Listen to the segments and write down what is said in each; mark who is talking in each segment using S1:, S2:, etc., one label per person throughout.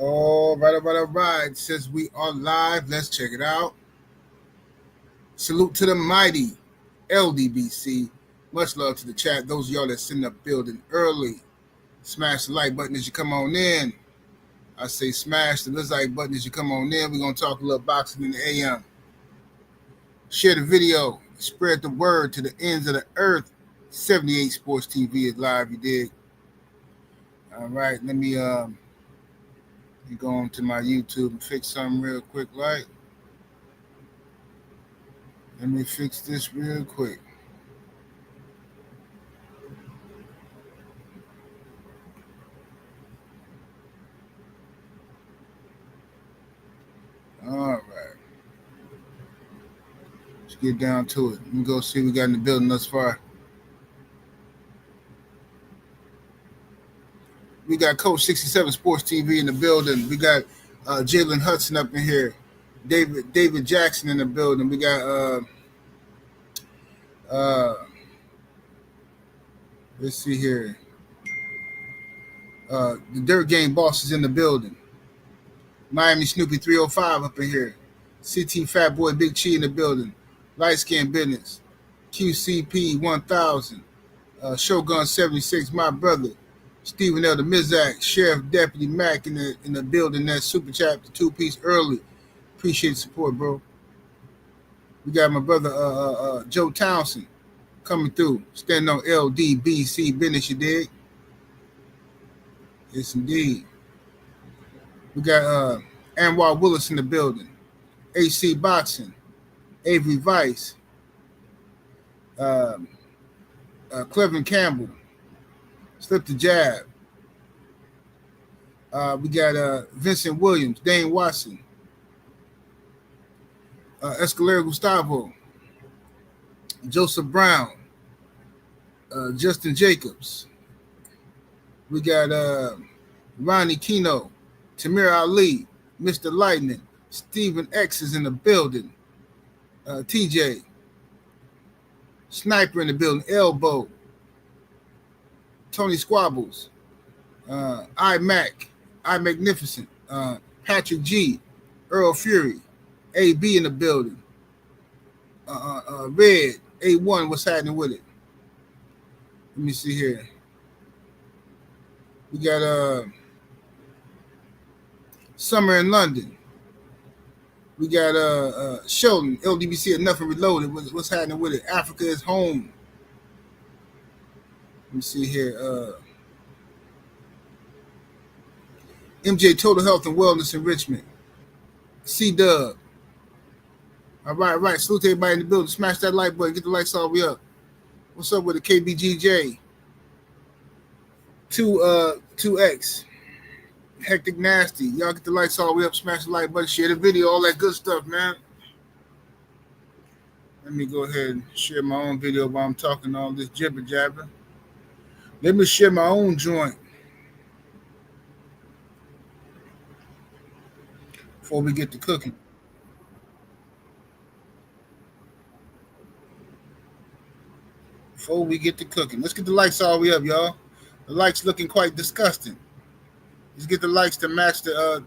S1: All right. Since we are live, let's check it out. Salute to the mighty LDBC. Much love to the chat. Those of y'all that's in the building early, smash the like button as you come on in. I say smash the like button as you come on in. We're going to talk a little boxing in the AM. Share the video. Spread the word to the ends of the earth. 78 Sports TV is live, you dig? All right, let me go on to my YouTube and fix something real quick, right? Let me fix this real quick. All right. Let's get down to it. Let me go see what we got in the building thus far. We got Coach 67 Sports TV in the building. We got Jalen Hudson up in here. David Jackson in the building. We got let's see here. The Dirt Game Boss is in the building. Miami Snoopy 305 up in here. CT Fat Boy Big Chi in the building. Light Skin Business. QCP 1000. Shogun 76, my brother. Stephen L. the Mizak, Sheriff Deputy Mac in the building. That super chat, the 2-piece early. Appreciate the support, bro. We got my brother Joe Townsend coming through, standing on LDBC business, you dig? Yes, indeed. We got Anwar Willis in the building. AC Boxing, Avery Vice, Clevin Campbell, Slip the Jab. We got Vincent Williams, Dane Watson, Escalera Gustavo, Joseph Brown, Justin Jacobs. We got Ronnie Kino, Tamir Ali, Mr. Lightning, Stephen X is in the building, TJ, Sniper in the building, Elbow, Tony Squabbles, I Magnificent, Patrick G, Earl Fury, AB in the building, Red, A1, what's happening with it? Let me see here. We got Summer in London. We got Sheldon, LDBC, Enough and Reloaded. What's happening with it? Africa is home. Let me see here. MJ Total Health and Wellness Enrichment. C-Dub. All right. Salute to everybody in the building. Smash that like button. Get the lights all the way up. What's up with the KBGJ? 2X. Hectic Nasty. Y'all get the lights all the way up. Smash the like button. Share the video. All that good stuff, man. Let me go ahead and share my own video while I'm talking all this jibber jabber. Let me share my own joint before we get to cooking. Let's get the lights all the way up, y'all. The lights looking quite disgusting. Let's get the lights to match the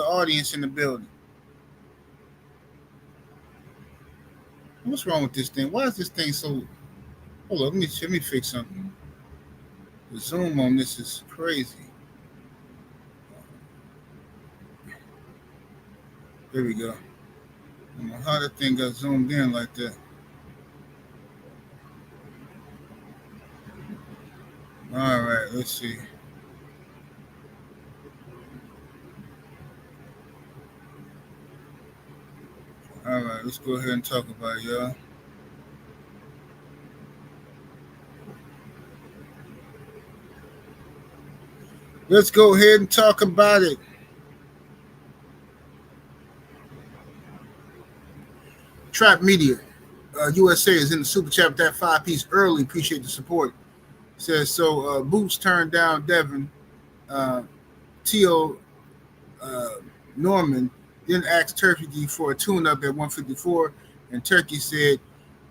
S1: audience in the building. What's wrong with this thing? Why is this thing so... Hold on, let me fix something. The zoom on this is crazy. There we go. I don't know how that thing got zoomed in like that. All right, let's see. All right, let's go ahead and talk about it, y'all. Let's go ahead and talk about it. Trap Media USA is in the super chat with that 5-piece early. Appreciate the support. Says so. Boots turned down Devin. Teo Norman then asked Turkey for a tune-up at 154, and Turkey said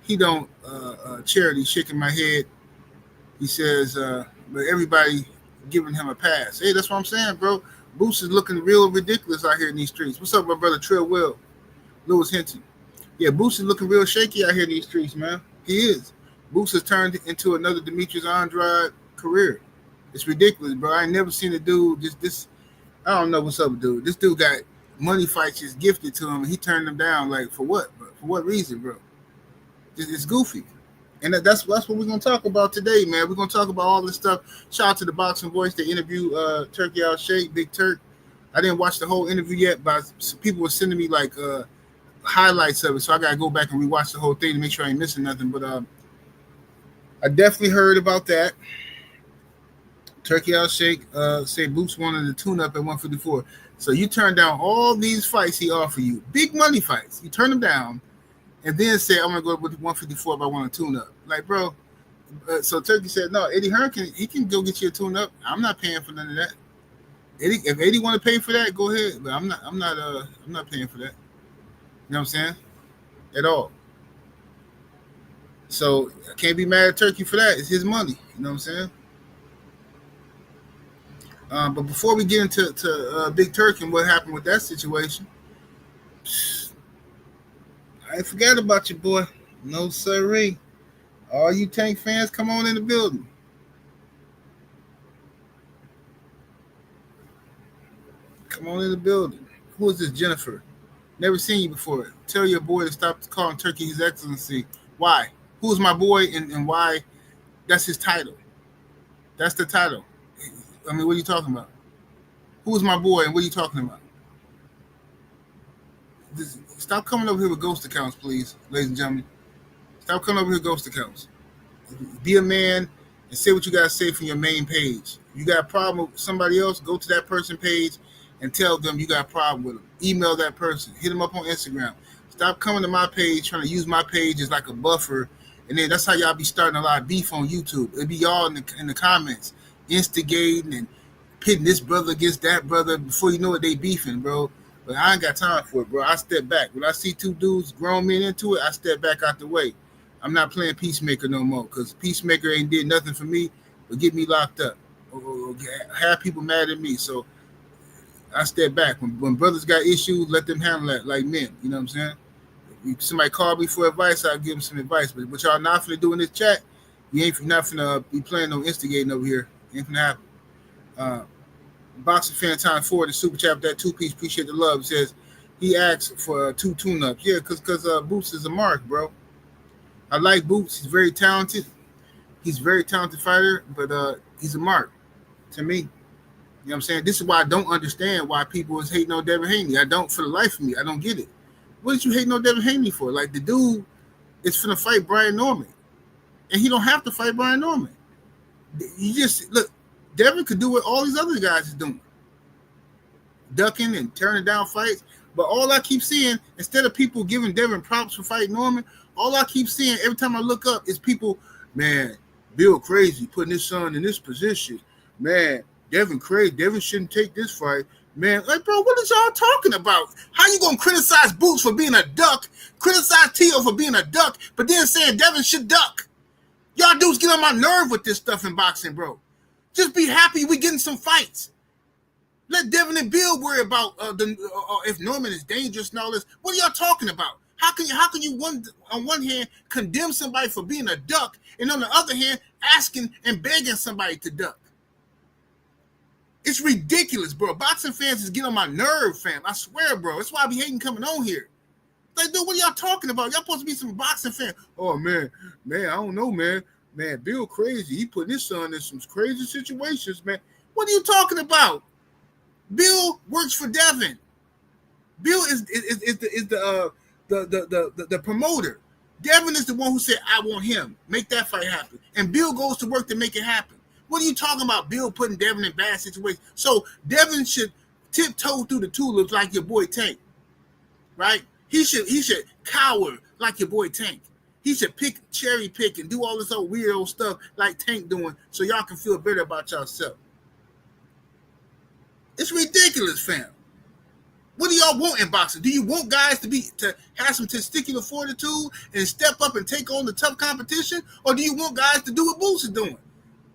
S1: he don't charity. Shaking my head. He says, but everybody giving him a pass. Hey, that's what I'm saying, bro. Boots is looking real ridiculous out here in these streets. What's up, my brother Trill Will? Lewis Hinton. Yeah, Boots is looking real shaky out here in these streets, man. He is. Boots has turned into another Demetrius Andrade career. It's ridiculous, bro. I ain't never seen a dude this. I don't know what's up, dude. This dude got money fights just gifted to him, and he turned them down. Like, for what, bro? For what reason, bro? It's goofy. And that's what we're going to talk about today, man. We're going to talk about all this stuff. Shout out to the Boxing Voice. They interviewed Turki Alalshikh, Big Turk. I didn't watch the whole interview yet, but people were sending me, like, highlights of it, so I got to go back and rewatch the whole thing to make sure I ain't missing nothing. But I definitely heard about that. Turki Alalshikh said Boots wanted to tune up at 154. So you turn down all these fights he offered you, big money fights. You turn them down, and then say, I'm going to go with 154 if I want to tune up. Like, bro, so Turki said, no, Eddie Hearn he can go get you a tune up. I'm not paying for none of that. If Eddie want to pay for that, go ahead. But I'm not paying for that. You know what I'm saying? At all. So I can't be mad at Turki for that. It's his money. You know what I'm saying? But before we get into Big Turk and what happened with that situation, I ain't forgot about you, boy. No sirree. All you Tank fans, come on in the building. Come on in the building. Who is this, Jennifer? Never seen you before. Tell your boy to stop calling Turki His Excellency. Why? Who's my boy and why? That's his title. That's the title. I mean, what are you talking about? Who's my boy and what are you talking about? Stop coming over here with ghost accounts, please, ladies and gentlemen. Stop coming over here with ghost accounts. Be a man and say what you got to say from your main page. You got a problem with somebody else, go to that person's page and tell them you got a problem with them. Email that person. Hit them up on Instagram. Stop coming to my page, trying to use my page as like a buffer. And then that's how y'all be starting a lot of beef on YouTube. It'll be y'all in the comments, instigating and pitting this brother against that brother. Before you know it, they beefing, bro. But I ain't got time for it, bro. I step back. When I see two dudes, grown men into it, I step back out the way. I'm not playing peacemaker no more because peacemaker ain't did nothing for me but get me locked up or have people mad at me. So I step back. When brothers got issues, let them handle that like men. You know what I'm saying? If somebody call me for advice, I'll give them some advice. But what y'all not finna do in this chat, you ain't not finna be playing no instigating over here. Ain't finna happen. Boxing Fan Time 4, the super chat, that two-piece, appreciate the love. It says he asked for 2 tune-ups. Yeah, because Boots is a mark, bro. I like Boots. He's very talented. He's a very talented fighter, but he's a mark to me. You know what I'm saying? This is why I don't understand why people is hating on Devin Haney. I don't, for the life of me, I don't get it. What did you hating on Devin Haney for? Like, the dude is finna fight Brian Norman. And he don't have to fight Brian Norman. You just, look, Devin could do what all these other guys is doing. Ducking and turning down fights. But all I keep seeing, instead of people giving Devin props for fighting Norman, all I keep seeing every time I look up is people, man, Bill crazy, putting his son in this position. Man, Devin crazy. Devin shouldn't take this fight. Man, like, bro, what is y'all talking about? How you going to criticize Boots for being a duck, criticize Teo for being a duck, but then saying Devin should duck? Y'all dudes get on my nerve with this stuff in boxing, bro. Just be happy we getting some fights. Let Devin and Bill worry about if Norman is dangerous and all this. What are y'all talking about? How can you on one hand condemn somebody for being a duck and on the other hand asking and begging somebody to duck? It's ridiculous, bro. Boxing fans is getting on my nerve, fam. I swear, bro. That's why I be hating coming on here. Like, dude, what are y'all talking about? Y'all supposed to be some boxing fans. Oh, man, I don't know, man. Man, Bill crazy. He put his son in some crazy situations, man. What are you talking about? Bill works for Devin. Bill is the promoter. Devin is the one who said, I want him. Make that fight happen. And Bill goes to work to make it happen. What are you talking about, Bill putting Devin in bad situations? So Devin should tiptoe through the tulips like your boy Tank, right? He should cower like your boy Tank. He should cherry pick and do all this old weird old stuff like Tank doing so y'all can feel better about yourself. It's ridiculous, fam. What do y'all want in boxing? Do you want guys to have some testicular fortitude and step up and take on the tough competition? Or do you want guys to do what Boots is doing?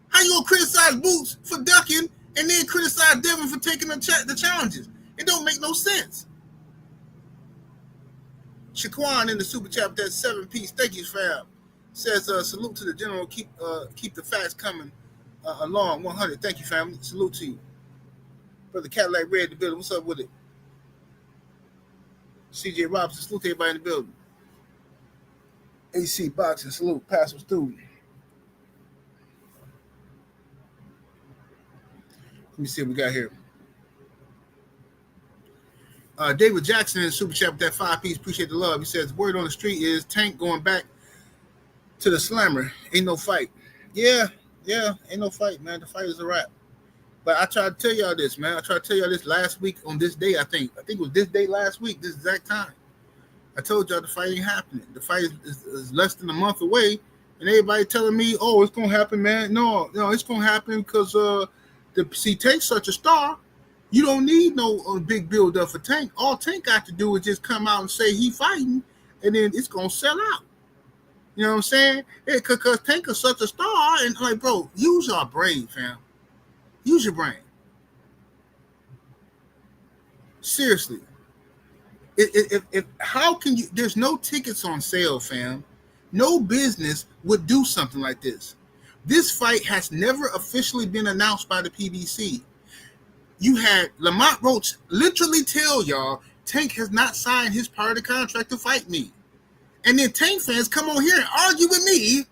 S1: How you gonna criticize Boots for ducking and then criticize Devin for taking the challenges. It don't make no sense. Shaquan in the super chat, that 7-piece. Thank you, fam. Says salute to the general. Keep the facts coming along. 100. Thank you, family. Salute to you, brother. Cadillac Red in the building. What's up with it? CJ Robinson. Salute to everybody in the building. AC Boxing. Salute. Pastor Student. Let me see what we got here. David Jackson in the super chat with that 5-piece. Appreciate the love. He says, word on the street is Tank going back to the slammer. Ain't no fight. Yeah, ain't no fight, man. The fight is a wrap. But I tried to tell y'all this, man. I tried to tell y'all this last week on this day, I think. It was this day last week, this exact time. I told y'all the fight ain't happening. The fight is less than a month away, and everybody telling me, oh, it's going to happen, man. No, it's going to happen because Tank's such a star. You don't need no big build-up for Tank. All Tank got to do is just come out and say he fighting, and then it's going to sell out. You know what I'm saying? Because Tank is such a star, and like, bro, use your brain, fam. Use your brain. Seriously. If how can you? There's no tickets on sale, fam. No business would do something like this. This fight has never officially been announced by the PBC. You had Lamont Roach literally tell y'all Tank has not signed his part of the contract to fight me. And then Tank fans come on here and argue with me.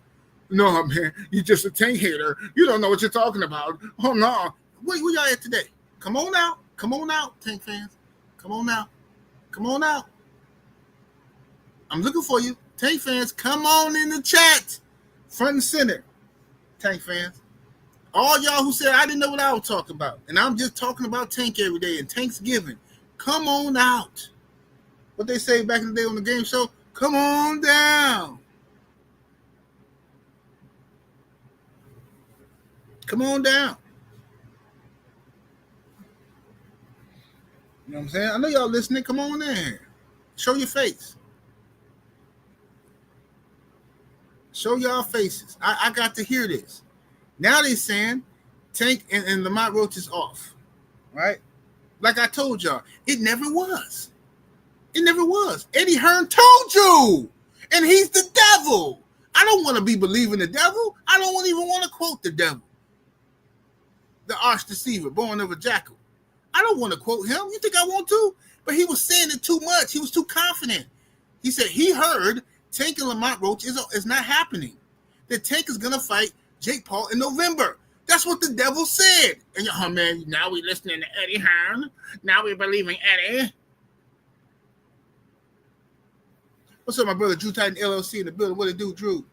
S1: No, man, you're just a Tank hater. You don't know what you're talking about. Oh, no. Where y'all at today? Come on out. Come on out, Tank fans. Come on out. Come on out. I'm looking for you. Tank fans, come on in the chat. Front and center. Tank fans. All y'all who said I didn't know what I was talking about. And I'm just talking about Tank every day and Thanksgiving. Come on out. What they say back in the day on the game show? Come on down. Come on down. You know what I'm saying? I know y'all listening. Come on in here. Show your face. Show y'all faces. I got to hear this. Now they saying Tank and Lamont Roach is off, right? Like I told y'all, it never was. It never was. Eddie Hearn told you, and he's the devil. I don't want to be believing the devil. I don't even want to quote the devil. The arch deceiver, born of a jackal. I don't want to quote him. You think I want to? But he was saying it too much. He was too confident. He said he heard Tank and Lamont Roach is not happening. That Tank is going to fight Jake Paul in November. That's what the devil said. And oh man, now we listening to Eddie Hearn. Now we believing Eddie. What's up, my brother Drew Titan LLC in the building? What it do, Drew?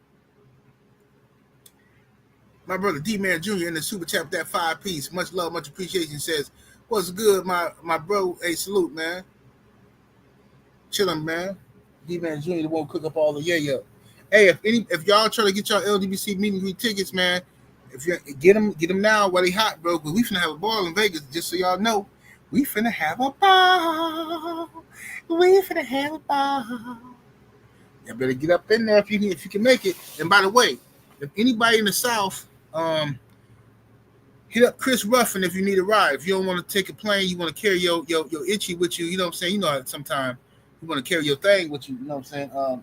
S1: My brother D-Man Jr. in the super chat with that 5-piece. Much love, much appreciation. Says, what's good, my bro? Hey, salute, man. Chillin', man. D-Man Jr. won't cook up all the yeah. Hey, if y'all trying to get y'all LDBC meet and greet tickets, man, if you get them now while they hot, bro. Because we finna have a ball in Vegas. Just so y'all know, we finna have a ball. We finna have a ball. You better get up in there if you can make it. And by the way, if anybody in the South, hit up Chris Ruffin if you need a ride. If you don't want to take a plane, you want to carry your itchy with you. You know what I'm saying? You know, sometimes you want to carry your thing with you. You know what I'm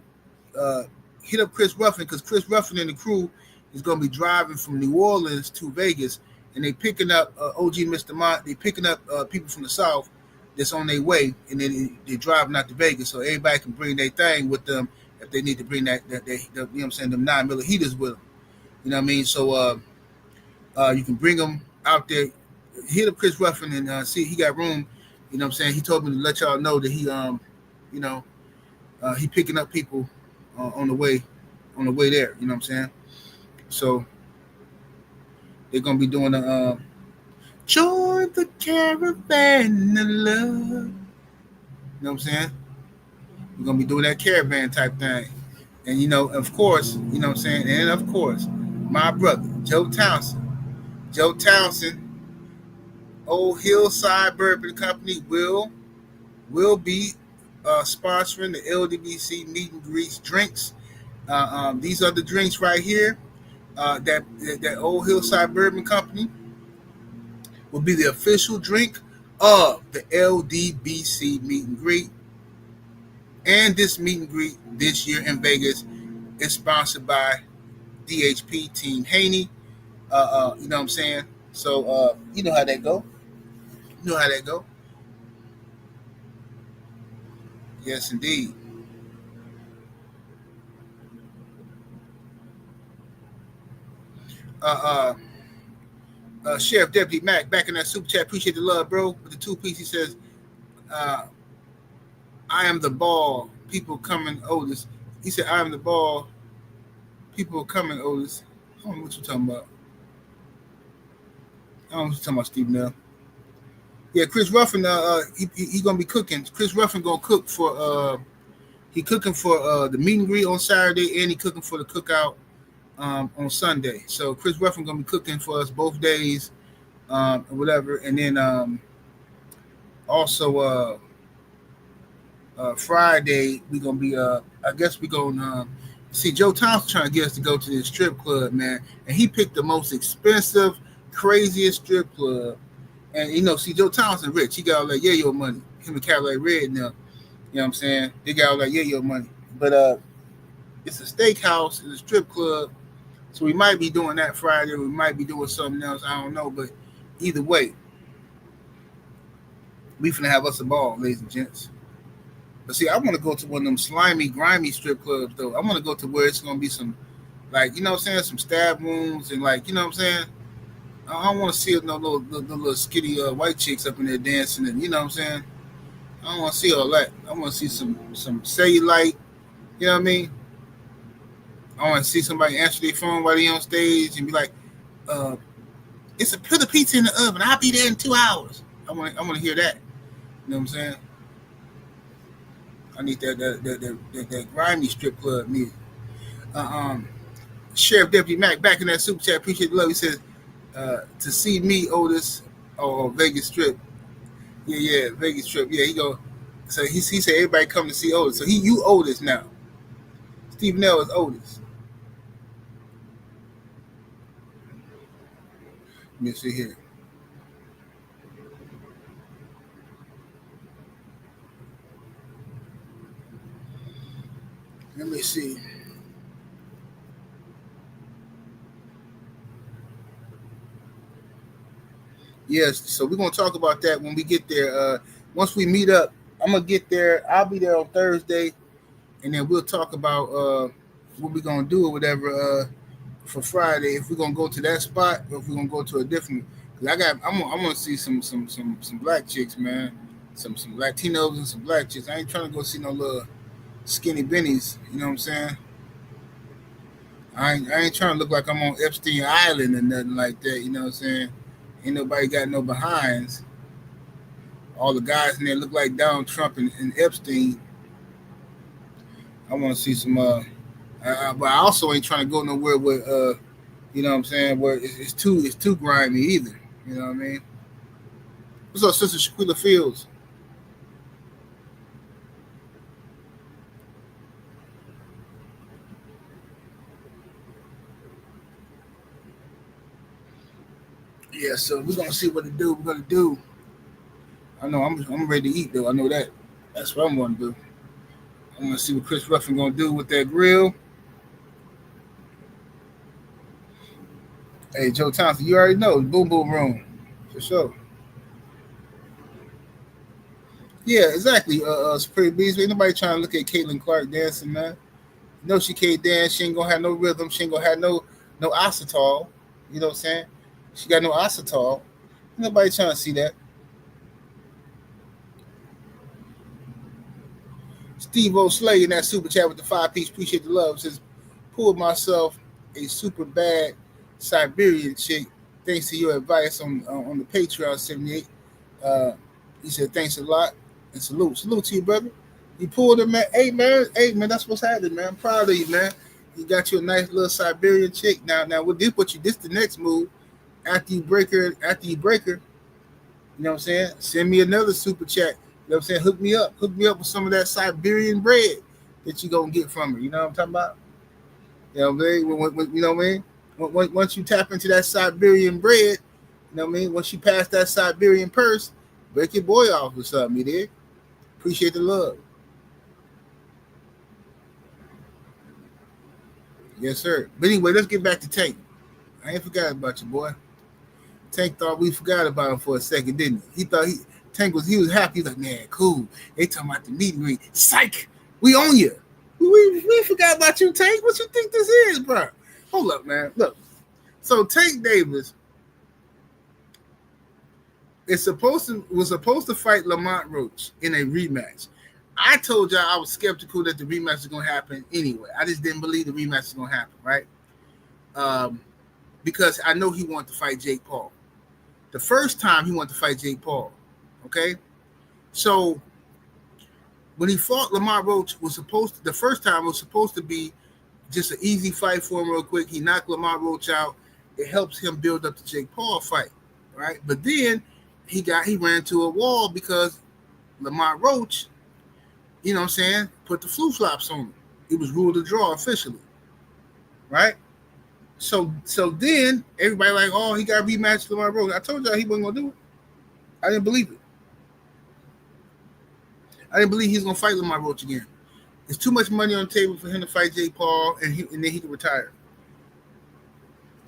S1: saying? Hit up Chris Ruffin because Chris Ruffin and the crew is going to be driving from New Orleans to Vegas, and they picking up OG Mr. Mont. They picking up people from the South that's on their way, and then they're driving out to Vegas, so everybody can bring their thing with them if they need to bring that you know what I'm saying, them 9mm heaters with them. You know what I mean? So you can bring them out there. Hit up Chris Ruffin and see he got room. You know what I'm saying? He told me to let y'all know that he he picking up people on the way there. You know what I'm saying? So they're gonna be doing a join the caravan of love. You know what I'm saying? We're gonna be doing that caravan type thing. And of course, you know what I'm saying, and of course, my brother, Joe Townsend, Old Hillside Bourbon Company will be sponsoring the LDBC meet and greets drinks. These are the drinks right here that Old Hillside Bourbon Company will be the official drink of the LDBC meet and greet. And this meet and greet this year in Vegas is sponsored by DHP Team Haney. You know what I'm saying? So you know how that go. You know how that go. Yes, indeed. Sheriff Deputy Mac back in that super chat. Appreciate the love, bro. With the 2-piece, he says, I am the ball. People coming Otis. He said, I am the ball. People coming Otis. I don't know what you're talking about. I don't know what you're talking about, Steve Nell. Yeah, Chris Ruffin, he gonna be cooking. Chris Ruffin gonna cook for he cooking for the meet and greet on Saturday, and he cooking for the cookout on Sunday. So Chris Ruffin gonna be cooking for us both days, or whatever. And then also Friday we gonna be I guess we gonna see Joe Thompson trying to get us to go to this strip club, man, and he picked the most expensive, craziest strip club. And you know, see Joe Thompson rich, he got all that yayo money. Him and Cadillac Red now, you know what I'm saying? They got all that yayo money. But it's a steakhouse, it's a strip club. So we might be doing that Friday, we might be doing something else, I don't know. But either way, we finna have us a ball, ladies and gents. But see, I want to go to one of them slimy, grimy strip clubs, though. I want to go to where it's going to be some, like, you know what I'm saying, some stab wounds and, like, you know what I'm saying? I don't want to see no little skinny white chicks up in there dancing and, you know what I'm saying? I don't want to see all that. I want to see some cellulite, you know what I mean? I want to see somebody answer their phone while they on stage and be like, put a pizza in the oven. I'll be there in 2 hours. I want to hear that. You know what I'm saying? I need that grimy strip club music. Sheriff Deputy Mac back in that super chat. Appreciate the love. He says, to see me, Otis, or Vegas Strip. Yeah, Vegas Strip. Yeah, he go. So he said everybody come to see Otis. So you Otis now. Steve Nell is Otis. Let me see here. Let me see. Yes, so we're gonna talk about that when we get there. Once we meet up, I'm gonna get there. I'll be there on Thursday, and then we'll talk about what we're gonna do or whatever for Friday. If we're gonna go to that spot or if we're gonna go to a different. Cause I'm gonna see some black chicks, man. Some Latinos and some black chicks. I ain't trying to go see no little skinny bennies. You know what I'm saying? I ain't trying to look like I'm on Epstein Island or nothing like that. You know what I'm saying? Ain't nobody got no behinds. All the guys in there look like Donald Trump and Epstein. I want to see some. But I also ain't trying to go nowhere with, you know what I'm saying, where it's too grimy either. You know what I mean? What's up, Sister Shaquilla Fields? Yeah, so we're gonna see what to do. We're gonna do. I know I'm ready to eat though. I know that. That's what I'm gonna do. I'm gonna see what Chris Ruffin gonna do with that grill. Hey, Joe Thompson, you already know Boom Boom Room for sure. Yeah, exactly. Supreme Beast. Ain't nobody trying to look at Caitlin Clark dancing, man. No, she can't dance. She ain't gonna have no rhythm. She ain't gonna have no acetol. You know what I'm saying? She got no acetol. Nobody trying to see that. Steve O'Slay in that super chat with the 5-piece. Appreciate the love. Says, pulled myself a super bad Siberian chick thanks to your advice on the Patreon 78. He said, thanks a lot and salute. Salute to you, brother. You pulled him, man. Hey, man, that's what's happening, man. I'm proud of you, man. You got you a nice little Siberian chick. Now, this the next move. After you break her, you know what I'm saying? Send me another super chat. You know what I'm saying? Hook me up with some of that Siberian bread that you gonna get from her. You know what I'm talking about? You know what I mean? You know what I mean? Once you tap into that Siberian bread, you You know what I mean? Once you pass that Siberian purse, break your boy off or something, you did. Appreciate the love. Yes, sir. But anyway, let's get back to Tank. I ain't forgot about you, boy. Tank thought we forgot about him for a second, didn't he? Tank was happy. He was like, man, cool. They talking about the meeting ring. Psych, we own you. We forgot about you, Tank. What you think this is, bro? Hold up, man. Look. So Tank Davis was supposed to fight Lamont Roach in a rematch. I told y'all I was skeptical that the rematch was gonna happen anyway. I just didn't believe the rematch was gonna happen, right? Because I know he wanted to fight Jake Paul. The first time he wanted to fight Jake Paul, okay? So when he fought Lamont Roach, the first time was supposed to be just an easy fight for him real quick. He knocked Lamont Roach out. It helps him build up the Jake Paul fight, right? But then he ran into a wall because Lamont Roach, you know what I'm saying, put the flu flops on him. It was ruled a draw officially, right? So then everybody like, oh, he got rematched Lamont Roach. I told y'all he wasn't gonna do it. I didn't believe it. I didn't believe he's gonna fight Lamont Roach again. There's too much money on the table for him to fight Jake Paul, and then he could retire.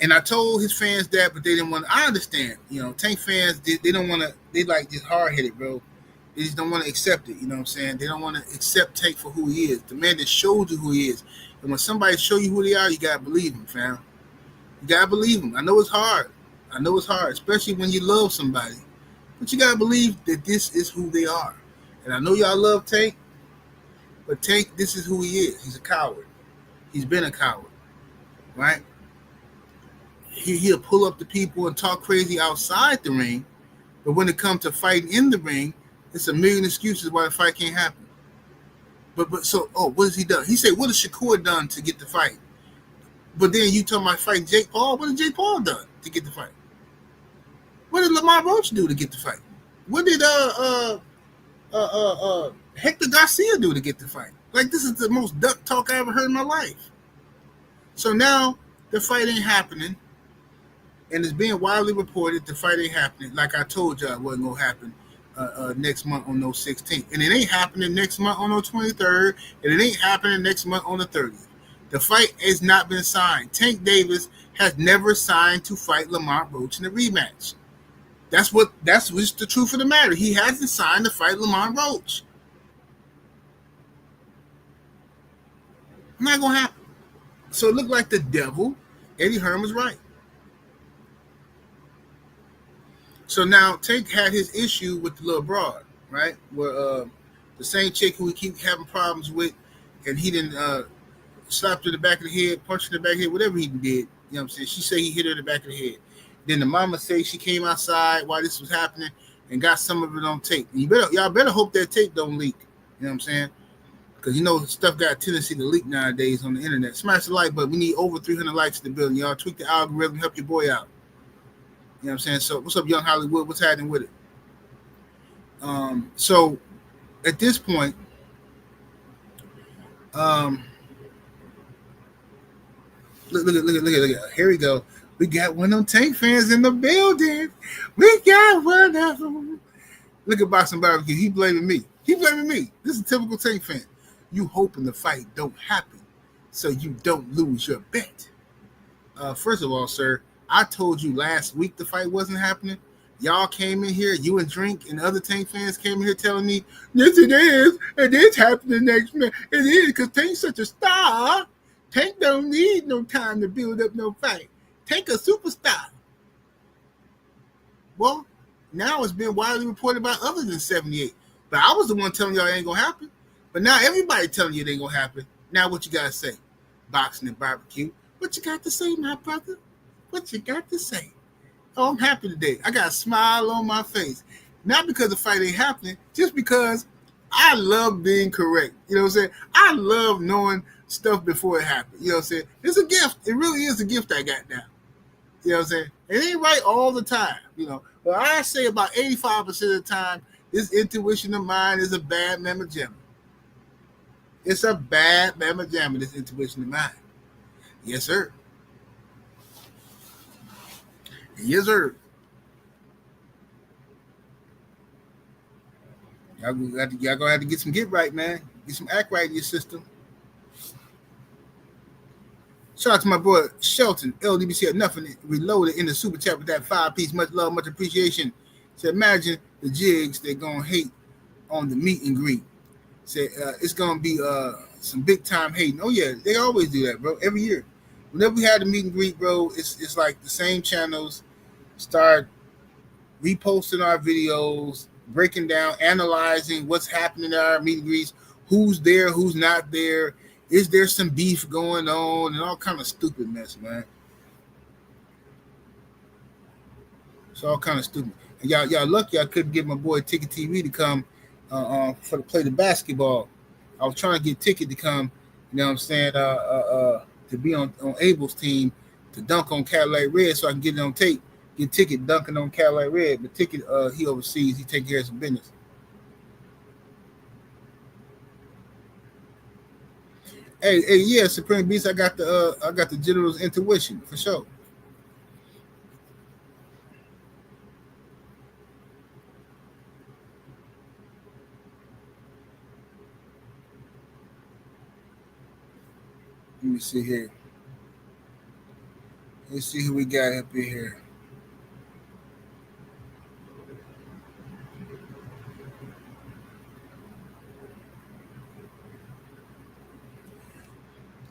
S1: And I told his fans that, but they didn't want to. I understand, you know, Tank fans, they don't want to. They like just hard headed, bro. They just don't want to accept it. You know what I'm saying? They don't want to accept Tank for who he is, the man that showed you who he is. And when somebody show you who they are, you gotta believe them, fam. You gotta believe them. I know it's hard. Especially when you love somebody. But you gotta believe that this is who they are. And I know y'all love Tank, but Tank, this is who he is. He's a coward. He's been a coward, right? He'll pull up to people and talk crazy outside the ring, but when it comes to fighting in the ring, it's a million excuses why the fight can't happen. But what has he done? He said, what has Shakur done to get the fight? But then you talking about fighting Jake Paul. What did Jake Paul done to get the fight? What did Lamont Roach do to get the fight? What did Hector Garcia do to get the fight? Like, this is the most duck talk I ever heard in my life. So now the fight ain't happening, and it's being widely reported the fight ain't happening. Like I told y'all, it wasn't gonna happen next month on no 16th, and it ain't happening next month on no 23rd, and it ain't happening next month on the 30th. The fight has not been signed. Tank Davis has never signed to fight Lamont Roach in a rematch. That's what's the truth of the matter. He hasn't signed to fight Lamont Roach. Not gonna happen. So it looked like the devil, Eddie Hearn, was right. So now Tank had his issue with the little broad, right? Where the same chick who we keep having problems with, and he didn't slapped her in the back of the head, punched her in the back of the head, whatever he did. You know what I'm saying? She said he hit her in the back of the head. Then the mama say she came outside while this was happening and got some of it on tape. And y'all better hope that tape don't leak. You know what I'm saying? Because you know stuff got a tendency to leak nowadays on the internet. Smash the like button. We need over 300 likes in the building. Y'all tweak the algorithm, help your boy out. You know what I'm saying? So what's up, Young Hollywood? What's happening with it? So at this point, look at here we go. We got one of them Tank fans in the building. We got one of them. Look at Boxing Barbecue. He blaming me. This is a typical Tank fan. You hoping the fight don't happen so you don't lose your bet. First of all, sir, I told you last week the fight wasn't happening. Y'all came in here, you and Drink and other Tank fans came in here telling me, yes, it is. It is happening next month. It is because Tank's such a star. Tank don't need no time to build up no fight. Tank a superstar. Well, now it's been widely reported by other than 78. But I was the one telling y'all it ain't going to happen. But now everybody telling you it ain't going to happen. Now what you got to say? Boxing and Barbecue. What you got to say, my brother? What you got to say? Oh, I'm happy today. I got a smile on my face. Not because the fight ain't happening, just because I love being correct. You know what I'm saying? I love knowing stuff before it happens. You know what I'm saying? It's a gift. It really is a gift I got now. You know what I'm saying? It ain't right all the time, you know. But I say about 85% of the time, this intuition of mine is a bad mamma jamma. It's a bad mamma jamma, this intuition of mine. Yes, sir. Yes, sir. Y'all gonna have to get some get right, man. Get some act right in your system. Shout out to my boy Shelton, LDBC had nothing reloaded in the super chat with that 5-piece. Much love, much appreciation. So imagine the jigs they're gonna hate on the meet and greet. Say it's gonna be some big time hating. Oh yeah, they always do that, bro. Every year, whenever we had the meet and greet, bro, it's like the same channels start reposting our videos, breaking down, analyzing what's happening at our meet and greets, who's there, who's not there, is there some beef going on, and all kind of stupid mess, man. It's all kind of stupid. And y'all lucky I couldn't get my boy Ticket TV to come for to play the basketball. I was trying to get Ticket to come, you know what I'm saying, to be on Abel's team to dunk on Cadillac Red so I can get it on tape. Get Ticket dunking on Cadillac Red, but Ticket he overseas, he take care of some business. Hey, yeah, Supreme Beast, I got the General's intuition for sure. Let me see here. Let's see who we got up in here.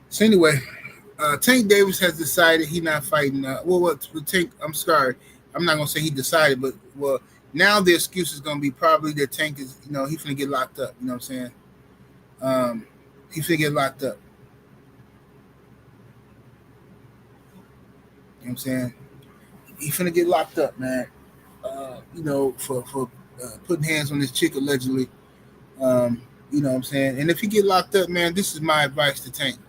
S1: So anyway, Tank Davis has decided he's not fighting. Tank? I'm sorry, I'm not gonna say he decided, but now the excuse is gonna be probably that Tank is, he's gonna get locked up. You know what I'm saying? He's gonna get locked up. You know what I'm saying? He's gonna get locked up, man. For putting hands on this chick allegedly. You know what I'm saying? And if he get locked up, man, this is my advice to Tank.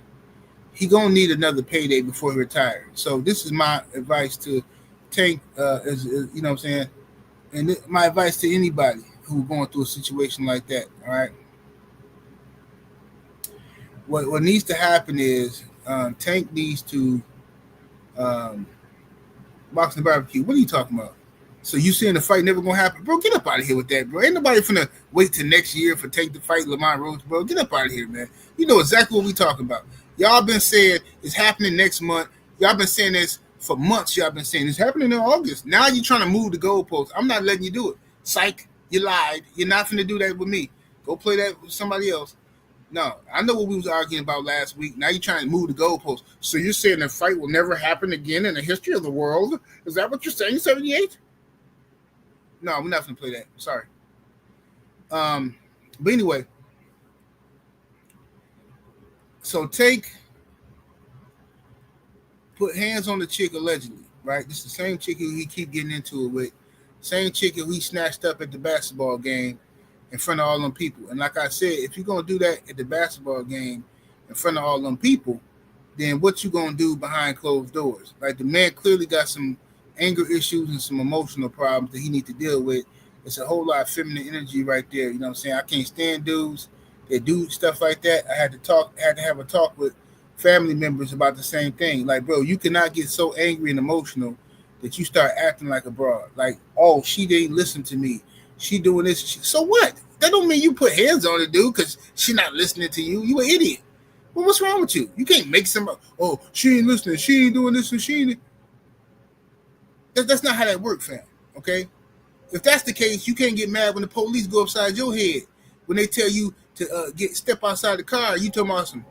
S1: He gonna need another payday before he retires. So this is my advice to Tank. As you know what I'm saying, and my advice to anybody who's going through a situation like that. All right. What needs to happen is Tank needs to boxing barbecue. What are you talking about? So you saying the fight never gonna happen, bro? Get up out of here with that, bro. Ain't nobody finna wait till next year for Tank to fight Lamont Roach, bro. Get up out of here, man. You know exactly what we talking about. Y'all been saying it's happening next month. Y'all been saying this for months. Y'all been saying it's happening in August. Now you're trying to move the goalposts. I'm not letting you do it. Psych, you lied. You're not finna do that with me. Go play that with somebody else. No, I know what we was arguing about last week. Now you're trying to move the goalposts. So you're saying the fight will never happen again in the history of the world? Is that what you're saying, 78? No, we're not going to play that. Sorry. But anyway, so Tank put hands on the chick allegedly, right? This is the same chick he keep getting into it with. Same chick that we snatched up at the basketball game in front of all them people. And like I said, if you're going to do that at the basketball game in front of all them people, then what you going to do behind closed doors? Like, the man clearly got some anger issues and some emotional problems that he need to deal with. It's a whole lot of feminine energy right there. You know what I'm saying? I can't stand dudes that do stuff like that. I had to have a talk with family members about the same thing. Like, bro, you cannot get so angry and emotional that you start acting like a broad. Like, oh, she didn't listen to me. She doing this. So what? That don't mean you put hands on the dude because she not listening to you. You an idiot. Well, what's wrong with you? You can't make somebody, oh, she ain't listening. She ain't doing this and she ain't. That's not how that works, fam. Okay? If that's the case, you can't get mad when the police go upside your head. When they tell you to step outside the car, you tell them some,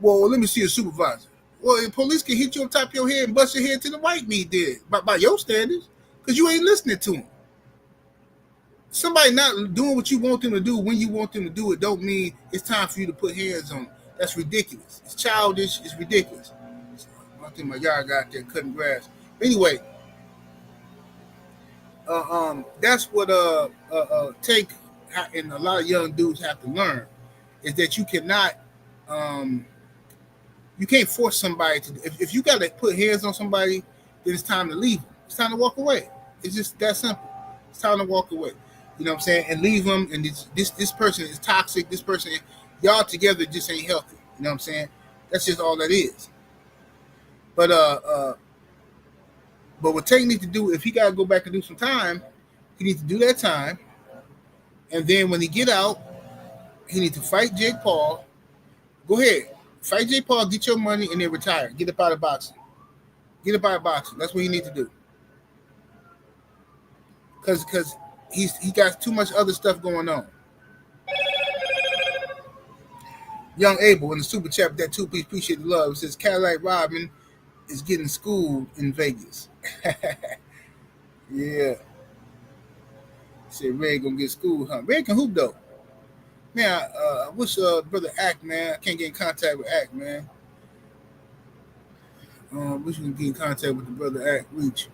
S1: well, let me see a supervisor. Well, the police can hit you on top of your head and bust your head to the white meat did, by your standards, because you ain't listening to them. Somebody not doing what you want them to do when you want them to do it don't mean it's time for you to put hands on them. That's ridiculous. It's childish. It's ridiculous. I think my yard got there cutting grass. Anyway, that's what Tank and a lot of young dudes have to learn is that you cannot, you can't force somebody to. If you got to put hands on somebody, then it's time to leave them. It's time to walk away. It's just that simple. It's time to walk away. You know what I'm saying? And leave them. And this person is toxic. This person, y'all together just ain't healthy. You know what I'm saying? That's just all that is. But what Tank needs to do, if he got to go back and do some time, he needs to do that time And then when he get out, he need to fight Jake Paul. Go ahead, fight Jake Paul, get your money, and then retire. Get up out of boxing. Get up out of boxing. That's what you need to do. Because he got too much other stuff going on. Young Abel in the super chat with that 2-piece, appreciate the love. It says Cadillac Robin is getting schooled in Vegas. Yeah. Said Red gonna get schooled, huh? Red can hoop though. Man, I wish brother Act, man. I can't get in contact with Act, man. Wish we can get in contact with the brother Act Reach.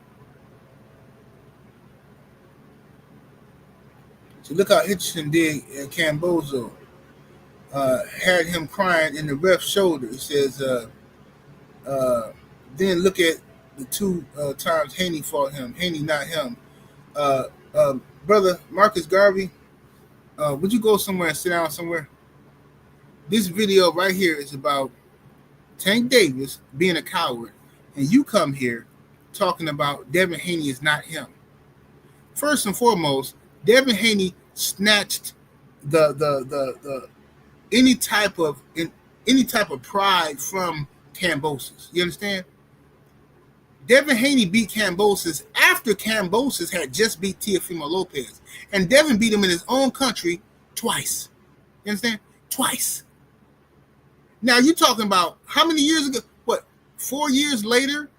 S1: So look how Hitchison did at Cambozo. Had him crying in the ref's shoulder. He says, then look at the 2 times Haney fought him. Haney, not him. Brother Marcus Garvey, would you go somewhere and sit down somewhere? This video right here is about Tank Davis being a coward, and you come here talking about Devin Haney is not him. First and foremost, Devin Haney snatched the any type of pride from Kambosos. You understand? Devin Haney beat Kambosos after Kambosos had just beat Teofimo Lopez. And Devin beat him in his own country twice. You understand? Twice. Now you're talking about how many years ago? What, 4 years later?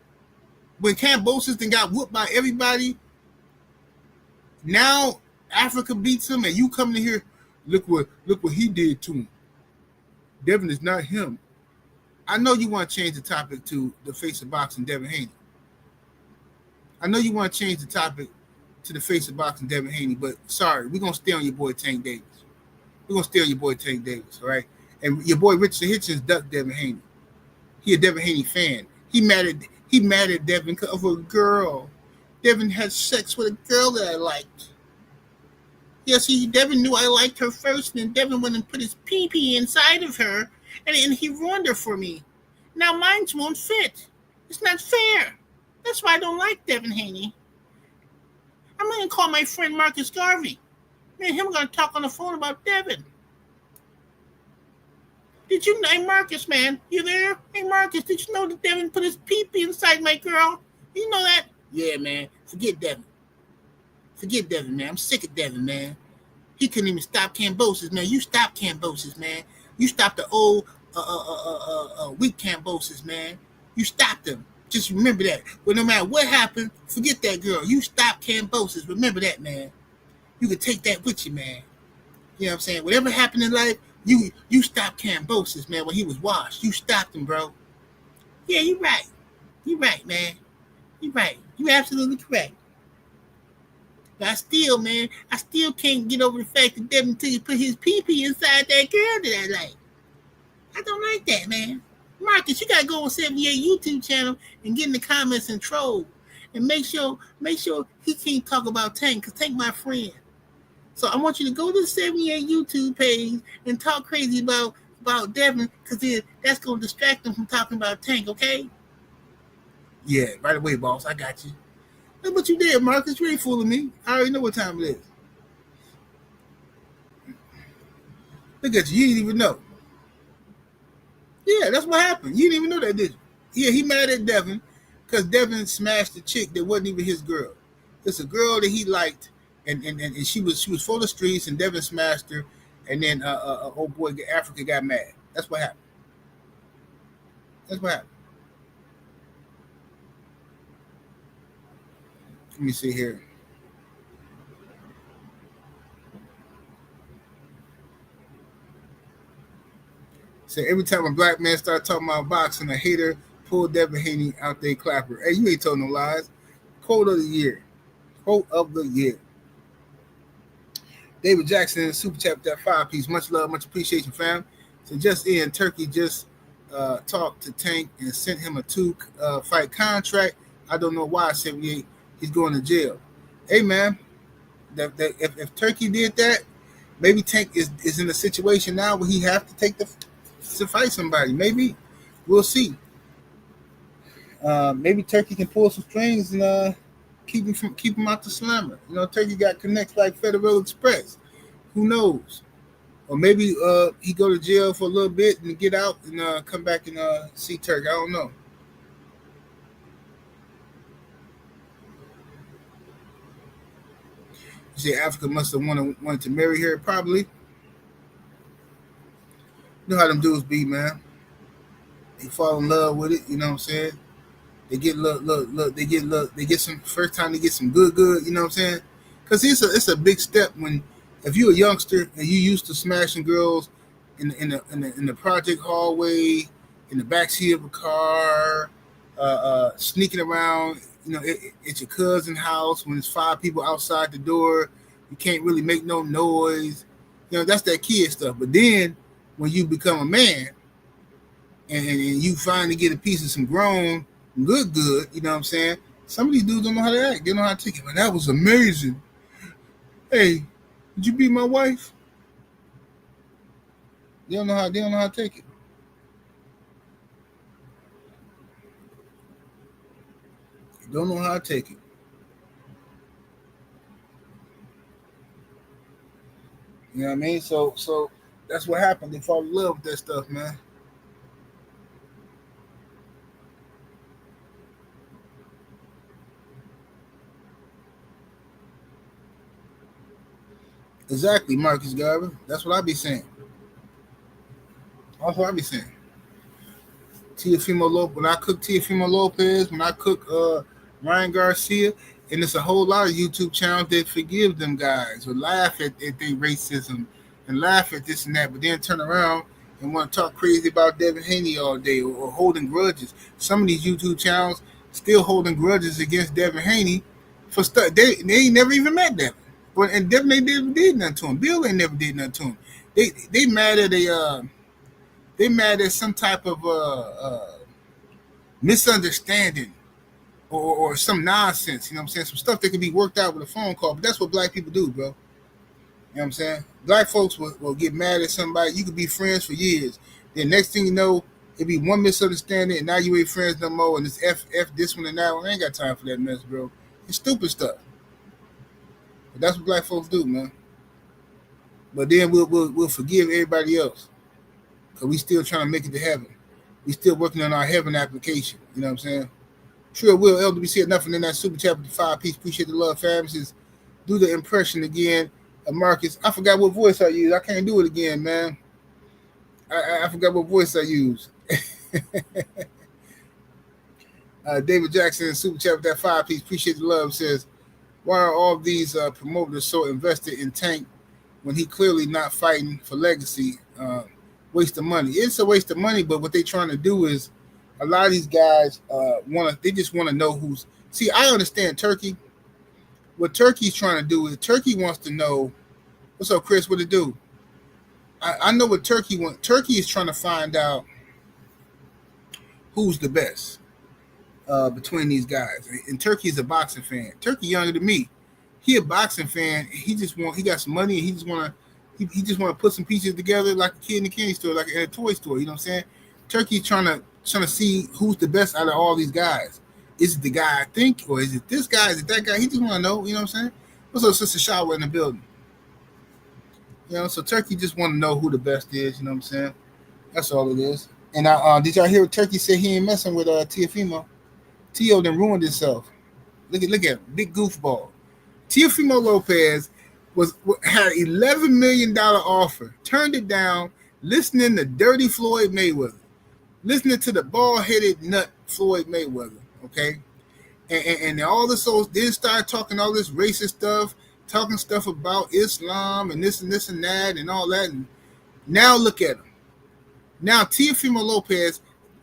S1: When Kambosos then got whooped by everybody? Now Africa beats him and you come in here, look what he did to him. Devin is not him. I know you want to change the topic to the face of boxing, Devin Haney. I know you want to change the topic to the face of boxing, Devin Haney, but sorry, we're going to stay on your boy Tank Davis. We're going to stay on your boy Tank Davis, all right? And your boy Richard Hitchens ducked Devin Haney. He a Devin Haney fan. He mad at Devin because of a girl. Devin had sex with a girl that I liked. Yeah, see, Devin knew I liked her first, and Devin went and put his pee-pee inside of her, and he ruined her for me. Now mine won't fit. It's not fair. That's why I don't like Devin Haney. I'm going to call my friend Marcus Garvey. Me and him are going to talk on the phone about Devin. Did you know, hey Marcus, man, you there? Hey Marcus, did you know that Devin put his pee-pee inside my girl? You know that? Yeah, man. Forget Devin. Forget Devin, man. I'm sick of Devin, man. He couldn't even stop Kambosos, man. You stop Kambosos, man. You stopped the old weak Kambosos, man. You stopped him. Just remember that. But no matter what happened, forget that girl. You stopped Kambosos. Remember that, man. You can take that with you, man. You know what I'm saying? Whatever happened in life, you stopped Kambosos, man, when he was washed. You stopped him, bro. Yeah, you're right. You're right, man. You're right. You're absolutely correct. But I still can't get over the fact that Devin put his pee-pee inside that girl that I like. I don't like that, man. Marcus, you gotta go on 78 YouTube channel and get in the comments and troll. And make sure he can't talk about Tank, because Tank my friend. So I want you to go to the 78 YouTube page and talk crazy about Devin, because then that's gonna distract him from talking about Tank, okay? Yeah, right away, boss. I got you. That's what you did, Marcus. You ain't fooling me. I already know what time it is. Look at you. You didn't even know. Yeah, that's what happened. You didn't even know that, did you? Yeah, he mad at Devin because Devin smashed a chick that wasn't even his girl. It's a girl that he liked, and she was for the streets, and Devin smashed her, and then old boy Africa got mad. That's what happened. That's what happened. Let me see here. So every time a black man start talking about boxing, a hater pull Devin Haney out there clapper. Hey, you ain't told no lies. Quote of the year. Quote of the year. David Jackson, Super Chat, that 5-piece. Much love, much appreciation, fam. So just in, Turkey just talked to Tank and sent him a 2-fight contract. I don't know why 78. He's going to jail. Hey, man, if Turkey did that, maybe Tank is in a situation now where he have to take to fight somebody. Maybe. We'll see. Maybe Turkey can pull some strings and keep him out the slammer. You know, Turkey got connects like Federal Express. Who knows? Or maybe he go to jail for a little bit and get out and come back and see Turk. I don't know. You say Africa must have wanted to marry her, probably. You know how them dudes be, man. They fall in love with it. You know what I'm saying? They get look. They get some first time they get some good. You know what I'm saying? Because it's a big step when if you're a youngster and you used to smashing girls in the project hallway, in the backseat of a car, sneaking around. You know, it's your cousin's house when there's 5 people outside the door. You can't really make no noise. You know, that's that kid stuff. But then when you become a man and you finally get a piece of some grown good, you know what I'm saying? Some of these dudes don't know how to act. They don't know how to take it. But that was amazing. Hey, did you beat my wife? They don't know how to take it. They don't know how to take it. You know what I mean? So that's what happened. They fall in love with that stuff, man. Exactly, Marcus Garvey. That's what I be saying. That's what I be saying. Teofimo Lopez. When I cook Teofimo Lopez, when I cook Ryan Garcia, and it's a whole lot of YouTube channels that forgive them guys or laugh at their racism and laugh at this and that, but then turn around and want to talk crazy about Devin Haney all day or holding grudges. Some of these YouTube channels still holding grudges against Devin Haney for stuff they ain't never even met Devin. But and Devin ain't never did nothing to him. Bill ain't never did nothing to him. They mad at a they mad at some type of misunderstanding or some nonsense. You know what I'm saying? Some stuff that can be worked out with a phone call. But that's what black people do, bro. You know what I'm saying? Black folks will get mad at somebody. You could be friends for years. Then next thing you know, it be one misunderstanding, and now you ain't friends no more. And it's F this one and that one. I ain't got time for that mess, bro. It's stupid stuff. But that's what black folks do, man. But then we'll forgive everybody else because we still trying to make it to heaven. We still working on our heaven application. You know what I'm saying? Sure will. LDBC had nothing in that super chat with the 5 piece. Appreciate the love, fam. Says, do the impression again of Marcus. I forgot what voice I use. I can't do it again, man. I forgot what voice I use. David Jackson, super chat with that 5 piece. Appreciate the love. Says, why are all these promoters so invested in Tank when he clearly not fighting for legacy? Waste of money. It's a waste of money, but what they're trying to do is a lot of these guys they just want to know who's. See, I understand Turkey. What Turkey's trying to do is Turkey wants to know. What's up, Chris? What it do? I know what Turkey wants. Turkey is trying to find out who's the best between these guys. And Turkey's a boxing fan. Turkey younger than me. He a boxing fan. He got some money and he just want to put some pieces together like a kid in the candy store, like at a toy store. You know what I'm saying? Turkey's trying to see who's the best out of all these guys. Is it the guy I think, or is it this guy? Is it that guy? He just want to know. You know what I'm saying? What's up, Sister Shower in the building? You know, so Turkey just want to know who the best is. You know what I'm saying? That's all it is. And did y'all hear Turkey say he ain't messing with Teofimo? Teo done ruined himself. Look at him, big goofball. Teofimo Lopez had $11 million offer, turned it down, listening to dirty Floyd Mayweather, listening to the bald-headed nut Floyd Mayweather, okay? And all this, so then start talking all this racist stuff, talking stuff about Islam and this and that and all that. And now look at him. Now Teofimo Lopez,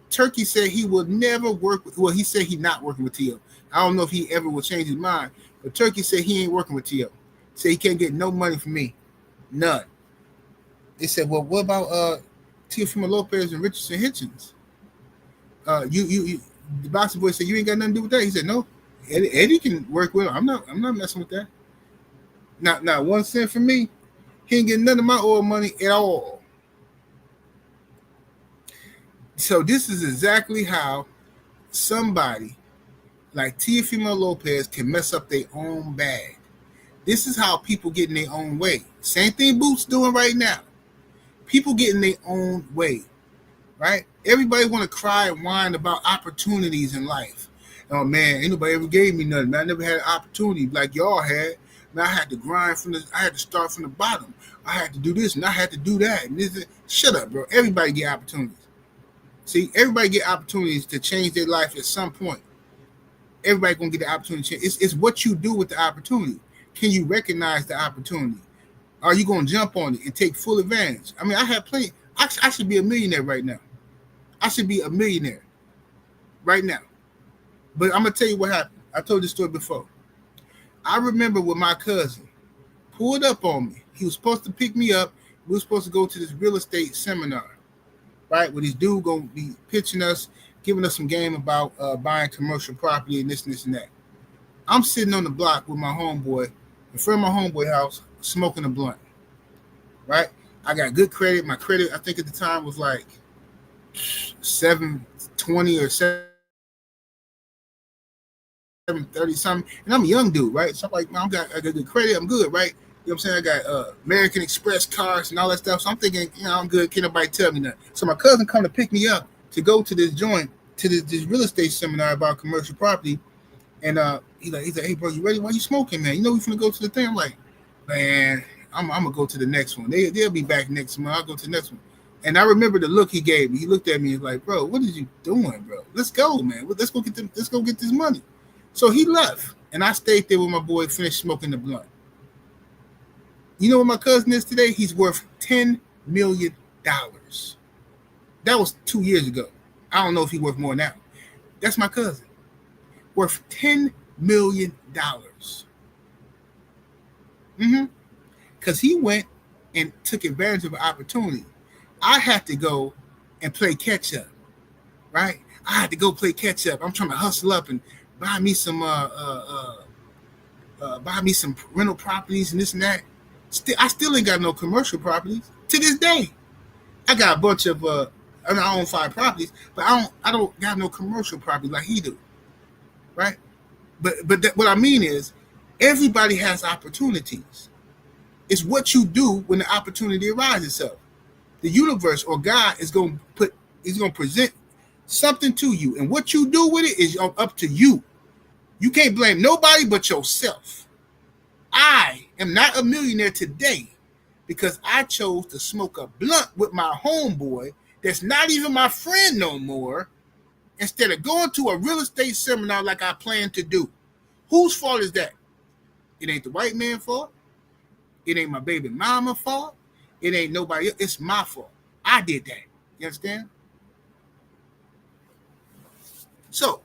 S1: Turkey said he will never work with. Well, he said he's not working with Teo. I don't know if he ever will change his mind, but Turkey said he ain't working with Teo. Said he can't get no money from me, none. They said, well, what about Teofimo Lopez and Richardson Hitchens? You the boxing boy said you ain't got nothing to do with that. He said no. Eddie can work with him. I'm not messing with that. Not 1 cent for me. He ain't getting none of my oil money at all. So this is exactly how somebody like Teofimo Lopez can mess up their own bag. This is how people get in their own way. Same thing Boots doing right now. People get in their own way, right? Everybody want to cry and whine about opportunities in life. Oh man, ain't nobody ever gave me nothing. Man, I never had an opportunity like y'all had. Man, I had to grind I had to start from the bottom. I had to do this and I had to do that. And this. Shut up, bro. Everybody get opportunities. See, everybody get opportunities to change their life at some point. Everybody gonna get the opportunity to change. It's what you do with the opportunity. Can you recognize the opportunity? Are you gonna jump on it and take full advantage? I mean, I have plenty. I should be a millionaire right now. I should be a millionaire right now. But I'm gonna tell you what happened. I told this story before. I remember when my cousin pulled up on me. He was supposed to pick me up. We were supposed to go to this real estate seminar, right? Where this dude gonna be pitching us, giving us some game about buying commercial property and this and that. I'm sitting on the block with my homeboy, in front of my homeboy house, smoking a blunt, right? I got good credit. My credit, I think at the time was like 720 or 730 something. And I'm a young dude, right? So I'm like, man, I got good credit. I'm good, right? You know what I'm saying? I got American Express cards and all that stuff. So I'm thinking, I'm good. Can't nobody tell me nothing. So my cousin come to pick me up to go to this joint, to this real estate seminar about commercial property. And he's like, hey, bro, you ready? Why you smoking, man? You know we finna go to the thing. I'm like, man, I'm gonna go to the next one. They'll be back next month. I'll go to the next one. And I remember the look he gave me. He looked at me and was like, bro, what are you doing, bro? Let's go, man. Let's go get this money. So he left, and I stayed there with my boy, finished smoking the blunt. You know what my cousin is today? He's worth $10 million. That was 2 years ago. I don't know if he's worth more now. That's my cousin. Worth $10 million. Because he went and took advantage of an opportunity. I had to go and play catch up, right? I had to go play catch up. I'm trying to hustle up and buy me some rental properties and this and that. I still ain't got no commercial properties to this day. I got a bunch of I own 5 properties, but I don't got no commercial property like he do, right? But what I mean is, everybody has opportunities. It's what you do when the opportunity arises itself. The universe or God is going to present something to you, and what you do with it is up to you. You can't blame nobody but yourself. I am not a millionaire today because I chose to smoke a blunt with my homeboy that's not even my friend no more, instead of going to a real estate seminar like I planned to do. Whose fault is that? It ain't the white man's fault. It ain't my baby mama's fault. It ain't nobody else. It's my fault. I did that. You understand? So,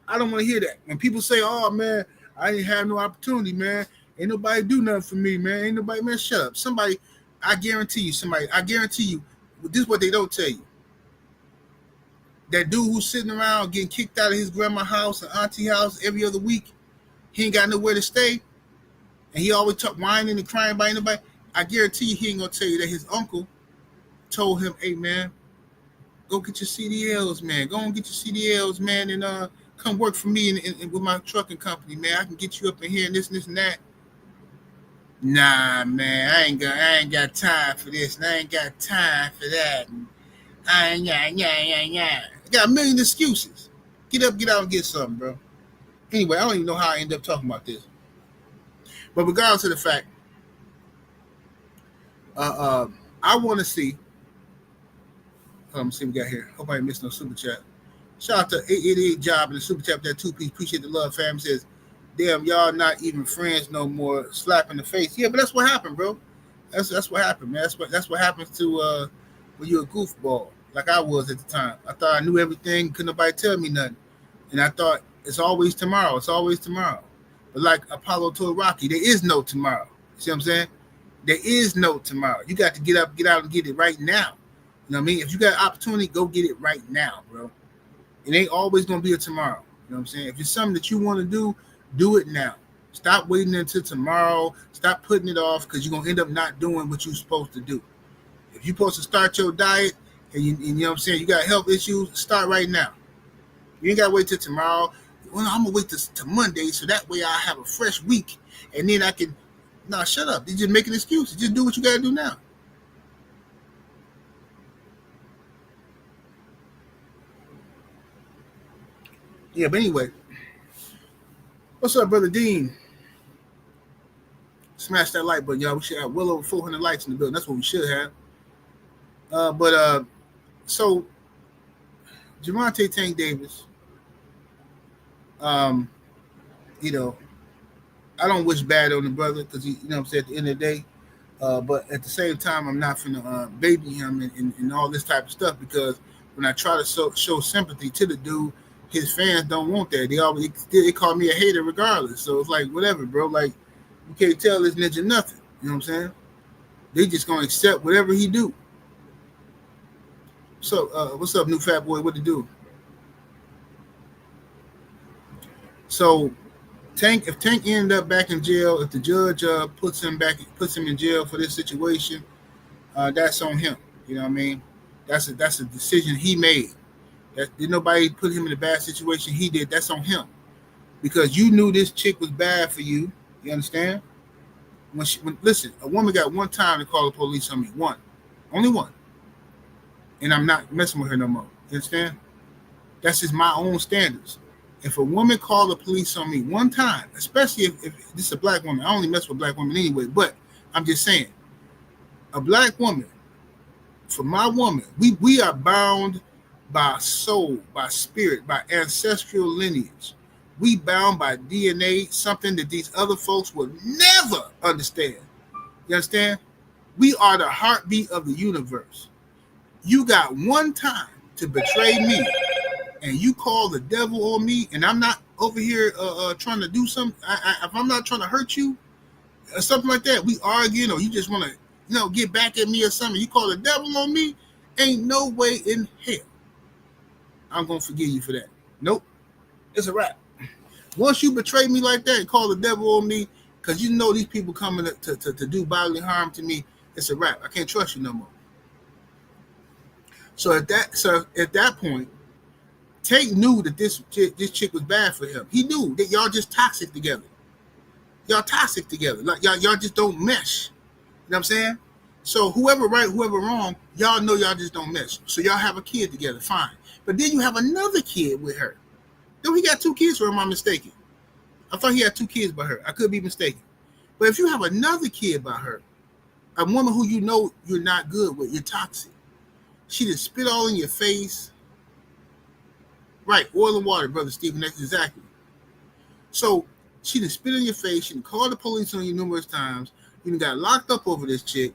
S1: I don't want to hear that. When people say, oh, man, I didn't have no opportunity, man. Ain't nobody do nothing for me, man. Ain't nobody, man, shut up. I guarantee you, this is what they don't tell you. That dude who's sitting around getting kicked out of his grandma's house and auntie house every other week, he ain't got nowhere to stay, and he always whining and crying about anybody. I guarantee you he ain't going to tell you that his uncle told him, hey, man, go get your CDLs, man. Go and get your CDLs, man, and come work for me and with my trucking company, man. I can get you up in here and this and that. Nah, man, I ain't got time for this, and I ain't got time for that. And I got a million excuses. Get up, get out, and get something, bro. Anyway, I don't even know how I end up talking about this. But regardless of the fact, I want to see. Let me see what we got here. Hope I ain't missed no super chat. Shout out to 888 Job in the super chat, that 2-piece. Appreciate the love, fam. Says, damn, y'all not even friends no more. Slap in the face. Yeah, but that's what happened, bro. That's what happened, man. That's what happens to when you're a goofball, like I was at the time. I thought I knew everything. Couldn't nobody tell me nothing. And I thought, it's always tomorrow. It's always tomorrow. But like Apollo told Rocky, there is no tomorrow. See what I'm saying? There is no tomorrow. You got to get up, get out, and get it right now. You know what I mean? If you got an opportunity, go get it right now, bro. It ain't always going to be a tomorrow. You know what I'm saying? If it's something that you want to do it now. Stop waiting until tomorrow. Stop putting it off, because you're going to end up not doing what you're supposed to do. If you're supposed to start your diet and you know what I'm saying, you got health issues, start right now. You ain't got to wait till tomorrow. Well, I'm going to wait till Monday so that way I have a fresh week, and then I can Nah, shut up. You just making excuses. Just do what you gotta do now. Yeah, but anyway, what's up, brother Dean? Smash that like button, y'all. We should have well over 400 likes in the building. That's what we should have. So Javante Tank Davis, um, you know, I don't wish bad on the brother because you know what I'm saying, at the end of the day. But at the same time, I'm not finna baby him and all this type of stuff, because when I try to show sympathy to the dude, his fans don't want that. They call me a hater regardless. So it's like, whatever, bro. Like, you can't tell this ninja nothing. You know what I'm saying? They just gonna accept whatever he do. So what's up, new fat boy? What to do? So if Tank ended up back in jail, if the judge puts him in jail for this situation, that's on him. You know what I mean? That's a decision he made. Did nobody put him in a bad situation? He did. That's on him, because you knew this chick was bad for you. You understand? Listen, a woman got one time to call the police on me. One, only one, and I'm not messing with her no more. You understand? That's just my own standards. If a woman called the police on me one time, especially if this is a black woman, I only mess with black women anyway, but I'm just saying, a black woman, for my woman, we are bound by soul, by spirit, by ancestral lineage. We bound by DNA, something that these other folks will never understand. You understand? We are the heartbeat of the universe. You got one time to betray me, and you call the devil on me, and I'm not over here trying to do something. If I'm not trying to hurt you or something like that, we arguing, or you just want to, get back at me or something, you call the devil on me, ain't no way in hell I'm going to forgive you for that. Nope. It's a wrap. Once you betray me like that and call the devil on me, because you know these people coming to do bodily harm to me, it's a wrap. I can't trust you no more. So at that point, Tank knew that this chick was bad for him. He knew that y'all just toxic together. Y'all toxic together. Like y'all just don't mesh. You know what I'm saying? So whoever right, whoever wrong, y'all know y'all just don't mesh. So y'all have a kid together, fine. But then you have another kid with her. Then he got 2 kids, or am I mistaken? I thought he had 2 kids by her. I could be mistaken. But if you have another kid by her, a woman who you know you're not good with, you're toxic. She just spit all in your face. Right, oil and water, Brother Stephen, that's exactly. So she just spit in your face. She called the police on you numerous times. You got locked up over this chick,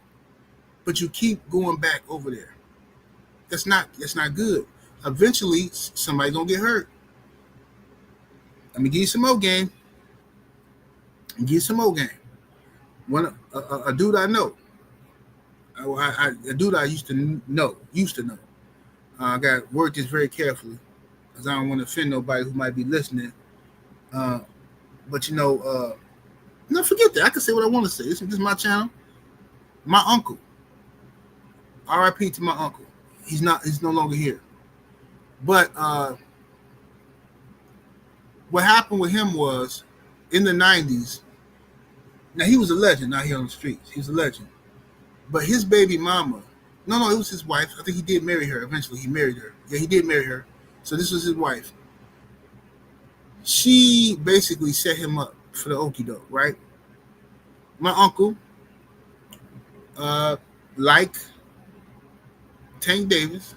S1: but you keep going back over there. That's not good. Eventually, somebody's going to get hurt. Let me give you some more game. A dude I know. A dude I used to know. I got to work this very carefully, because I don't want to offend nobody who might be listening. But no, forget that. I can say what I want to say. This is my channel. My uncle. R.I.P. to my uncle. He's no longer here. But what happened with him was, in the 90s, now he was a legend out here on the streets. He was a legend. But his baby mama, no, it was his wife. I think he did marry her. Eventually, he married her. Yeah, he did marry her. So this was his wife. She basically set him up for the okie doke, right? My uncle, like Tank Davis,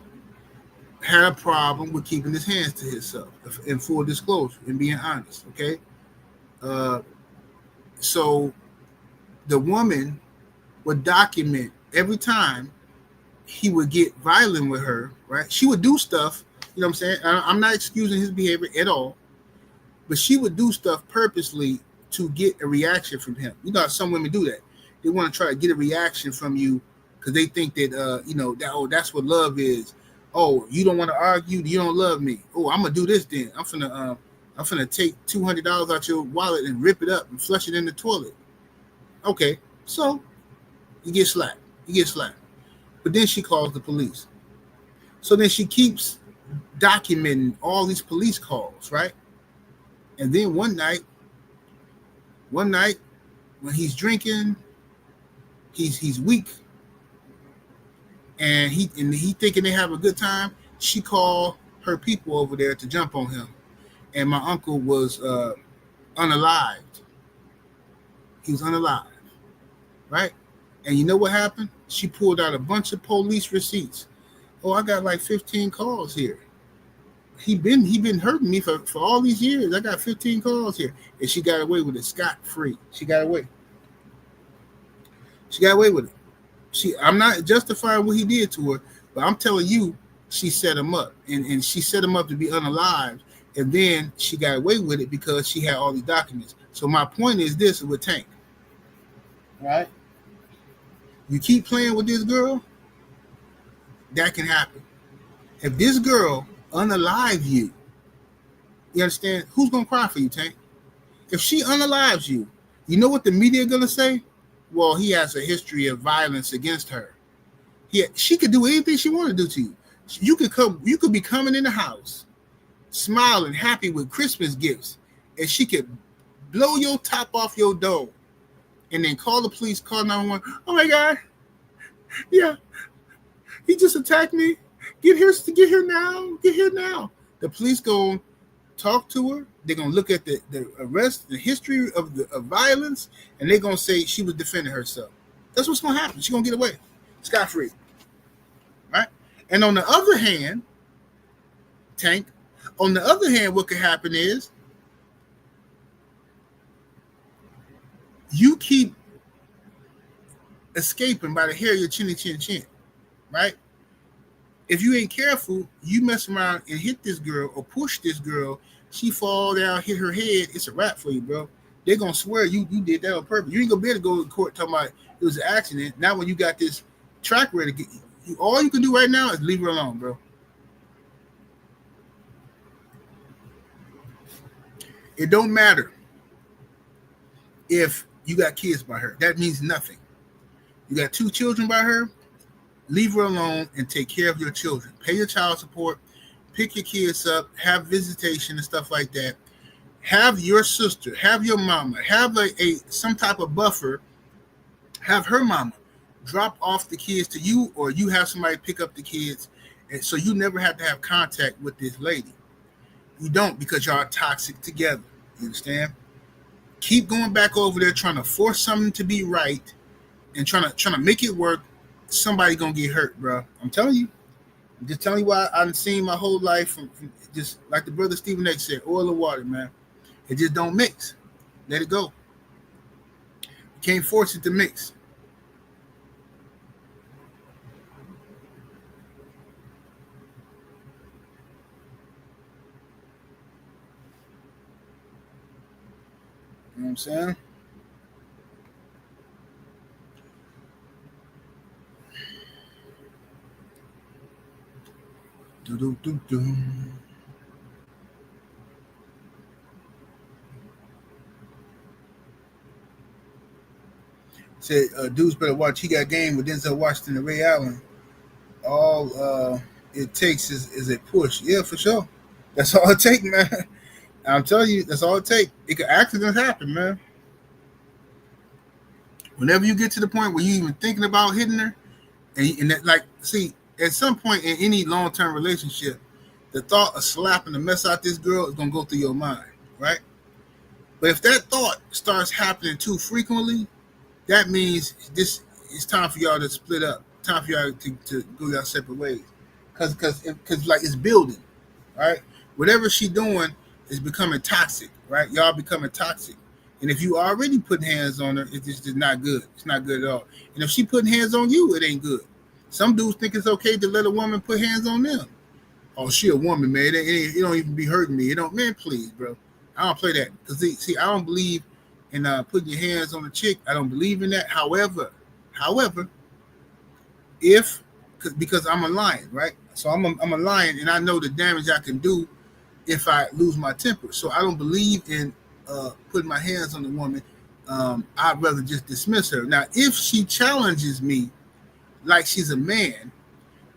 S1: had a problem with keeping his hands to himself, in full disclosure, and being honest, okay? So the woman would document every time he would get violent with her, right? She would do stuff, you know what I'm saying? I'm not excusing his behavior at all, but she would do stuff purposely to get a reaction from him. You know how some women do that. They want to try to get a reaction from you because they think that, that's what love is. Oh, you don't want to argue? You don't love me. Oh, I'm going to do this then. I'm finna take $200 out your wallet and rip it up and flush it in the toilet. Okay, so you get slapped. But then she calls the police. So then she keeps documenting all these police calls, right? And then one night, when he's drinking, he's weak, and he thinking they have a good time. She called her people over there to jump on him, and my uncle was unalived. He was unalived, right? And you know what happened? She pulled out a bunch of police receipts. Oh, I got like 15 calls here. He been hurting me for all these years. I got 15 calls here, and she got away with it scot free. She got away. She got away with it. I'm not justifying what he did to her, but I'm telling you, she set him up, and she set him up to be unalived, and then she got away with it because she had all these documents. So my point is this with Tank, right? You keep playing with this girl, that can happen. If this girl unalive you, you understand? Who's gonna cry for you, Tank? If she unalives you, you know what the media gonna say? Well, he has a history of violence against her. She could do anything she wanted to do to you. You could be coming in the house, smiling, happy with Christmas gifts, and she could blow your top off your dome, and then call the police, call 911. Oh my God, yeah, he just attacked me. Get here now. The police gonna talk to her. They're gonna look at the arrest, the history of violence, and they're gonna say she was defending herself. That's what's gonna happen. She's gonna get away scot free, right? And on the other hand, Tank, what could happen is you keep escaping by the hair of your chin, right? If you ain't careful, you mess around and hit this girl or push this girl, she fall down, hit her head, it's a wrap for you, bro. They're going to swear you did that on purpose. You ain't going to be able to go to court talking about it was an accident. Now when you got this track record, all you can do right now is leave her alone, bro. It don't matter if you got kids by her. That means nothing. You got 2 children by her, leave her alone and take care of your children. Pay your child support, pick your kids up, have visitation and stuff like that. Have your sister, have your mama, have some type of buffer. Have her mama drop off the kids to you, or you have somebody pick up the kids, and so you never have to have contact with this lady. You don't, because y'all are toxic together. You understand? Keep going back over there trying to force something to be right and trying to make it work. Somebody gonna get hurt, bro. I'm telling you. I'm just telling you why I've seen my whole life from just like the brother Stephen X said, oil and water, man. It just don't mix. Let it go. You can't force it to mix. You know what I'm saying? Do. Said dudes better watch. He got game with Denzel Washington and Ray Allen. All it takes is a push. Yeah, for sure. That's all it takes, man. I'm telling you, that's all it takes. It could accidents happen, man. Whenever you get to the point where you even thinking about hitting her, and that, like, see, at some point in any long-term relationship, the thought of slapping the mess out this girl is gonna go through your mind, right? But if that thought starts happening too frequently, that means it's time for y'all to split up. Time for y'all to go your separate ways, because like it's building, right? Whatever she doing is becoming toxic, right? Y'all becoming toxic, and if you already putting hands on her, it's just not good. It's not good at all. And if she putting hands on you, it ain't good. Some dudes think it's okay to let a woman put hands on them. Oh, she a woman, man. It don't even be hurting me. It don't, man. Please, bro. I don't play that because see, I don't believe in putting your hands on a chick. I don't believe in that. However, because I'm a lion, right? So I'm a lion, and I know the damage I can do if I lose my temper. So I don't believe in putting my hands on the woman. I'd rather just dismiss her. Now, if she challenges me like she's a man,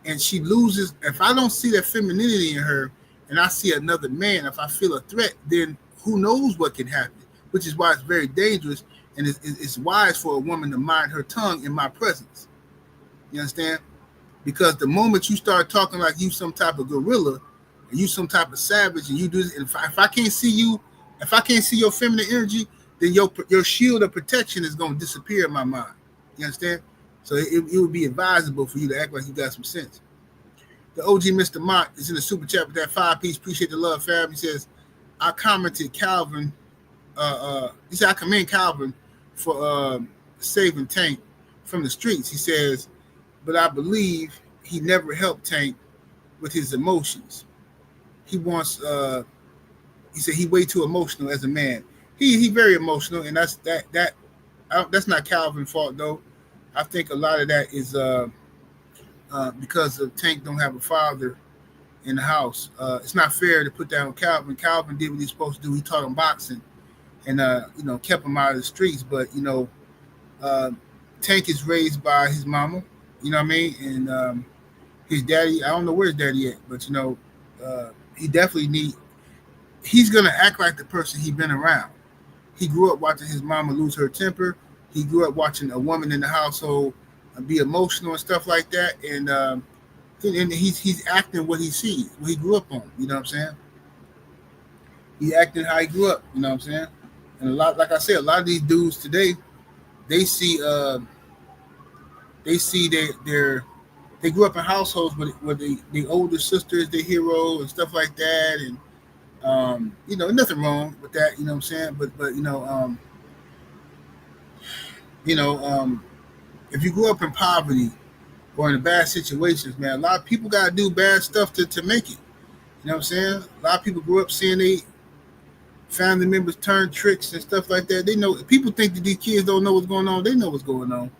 S1: and she loses, if I don't see that femininity in her, and I see another man, if I feel a threat, then who knows what can happen, which is why it's very dangerous. And it's wise for a woman to mind her tongue in my presence. You understand? Because the moment you start talking like you some type of gorilla, and you some type of savage, and you do this, and if I can't see you, if I can't see your feminine energy, then your shield of protection is going to disappear in my mind. You understand? So it would be advisable for you to act like you got some sense. The OG Mr. Mott is in the super chat with that 5-piece. Appreciate the love, fam. He says, I commented Calvin. He said I commend Calvin for saving Tank from the streets. He says, but I believe he never helped Tank with his emotions. He wants. He said he way too emotional as a man. He very emotional, and that's not Calvin's fault though. I think a lot of that is because of Tank don't have a father in the house. It's not fair to put that on Calvin. Calvin did what he's supposed to do. He taught him boxing, and kept him out of the streets. But Tank is raised by his mama. You know what I mean? And his daddy, I don't know where his daddy at, but he definitely he's gonna act like the person he's been around. He grew up watching his mama lose her temper. He grew up watching a woman in the household be emotional and stuff like that. And he's acting what he sees, what he grew up on. You know what I'm saying? He acting how he grew up. You know what I'm saying? And a lot, like I said, a lot of these dudes today, they see they grew up in households where the older sister is the hero and stuff like that, and nothing wrong with that. You know what I'm saying? But if you grew up in poverty or in bad situations, man, a lot of people got to do bad stuff to make it. You know what I'm saying? A lot of people grew up seeing they family members turn tricks and stuff like that. They know. People think that these kids don't know what's going on. They know what's going on.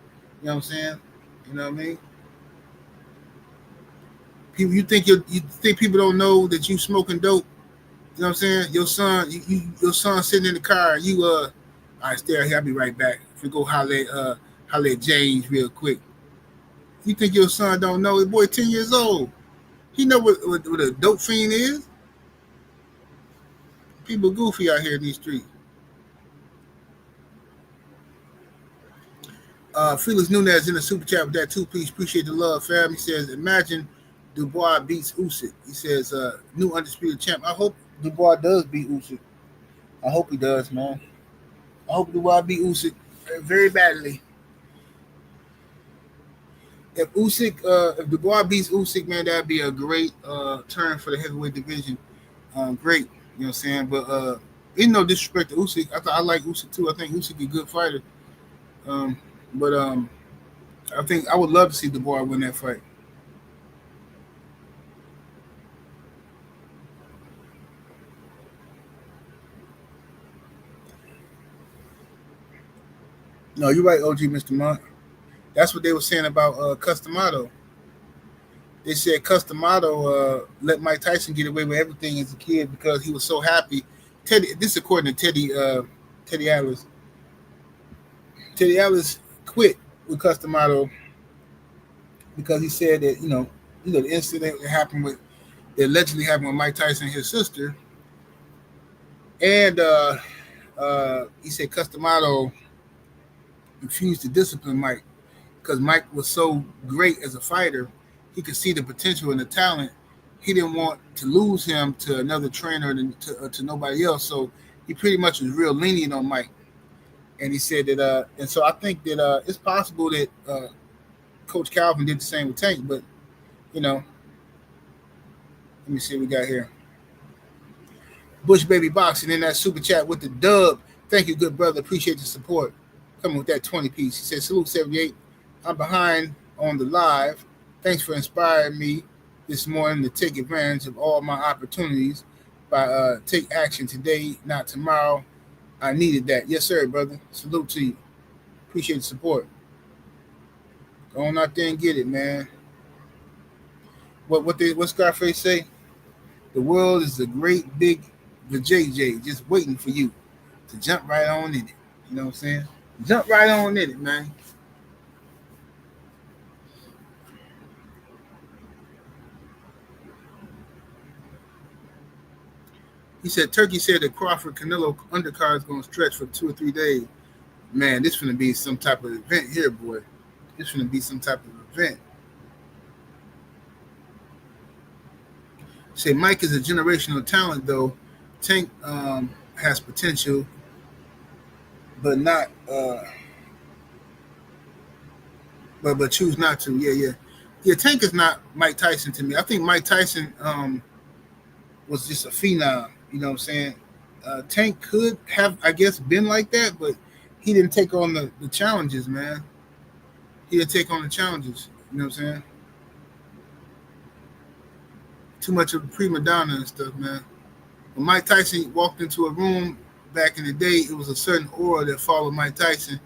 S1: You know what I'm saying? You know what I mean? People, you think people don't know that you smoking dope? You know what I'm saying? Your son sitting in the car. All right, stay right here. I'll be right back. If we go holler at James real quick. You think your son don't know? His boy 10 years old. He know what a dope fiend is. People goofy out here in these streets. Felix Nunez in the super chat with that 2-piece. Appreciate the love, fam. He says, imagine Dubois beats Usyk. He says, new undisputed champ. I hope Dubois does beat Usyk. I hope he does, man. I hope Dubois beat Usyk very badly. If Dubois beats Usyk, man, that'd be a great turn for the heavyweight division. Great, you know what I'm saying? But ain't no disrespect to Usyk. I like Usyk too. I think Usyk is a good fighter. But I think I would love to see Dubois win that fight. No, you're right, OG Mr. Monk. That's what they were saying about Customato. They said Customato let Mike Tyson get away with everything as a kid because he was so happy. This is according to Teddy Atlas. Teddy Atlas quit with Customato because he said that the incident that allegedly happened with Mike Tyson and his sister, and he said Customato refused to discipline Mike because Mike was so great as a fighter. He could see the potential and the talent. He didn't want to lose him to another trainer to nobody else. So he pretty much was real lenient on Mike. And he said that, and so I think that it's possible that Coach Calvin did the same with Tank. But, let me see what we got here. Bush Baby Boxing in that super chat with the dub. Thank you, good brother. Appreciate the support. Coming with that 20-piece. He said, salute 78. I'm behind on the live. Thanks for inspiring me this morning to take advantage of all my opportunities by take action today, not tomorrow. I needed that. Yes, sir, brother. Salute to you. Appreciate the support. Go on out there and get it, man. What Scarface say? The world is a great big JJ just waiting for you to jump right on in it. You know what I'm saying? Jump right on in it, man. He said Turkey said that Crawford Canelo undercard is going to stretch for 2 or 3 days. Man, this finna be some type of event here, boy. This finna be some type of event. Say Mike is a generational talent, though. Tank has potential, but not. But choose not to. Yeah. Tank is not Mike Tyson to me. I think Mike Tyson was just a phenom. You know what I'm saying? Tank could have, I guess, been like that, but he didn't take on the challenges, man. He didn't take on the challenges. You know what I'm saying? Too much of a prima donna and stuff, man. When Mike Tyson walked into a room back in the day, it was a certain aura that followed Mike Tyson.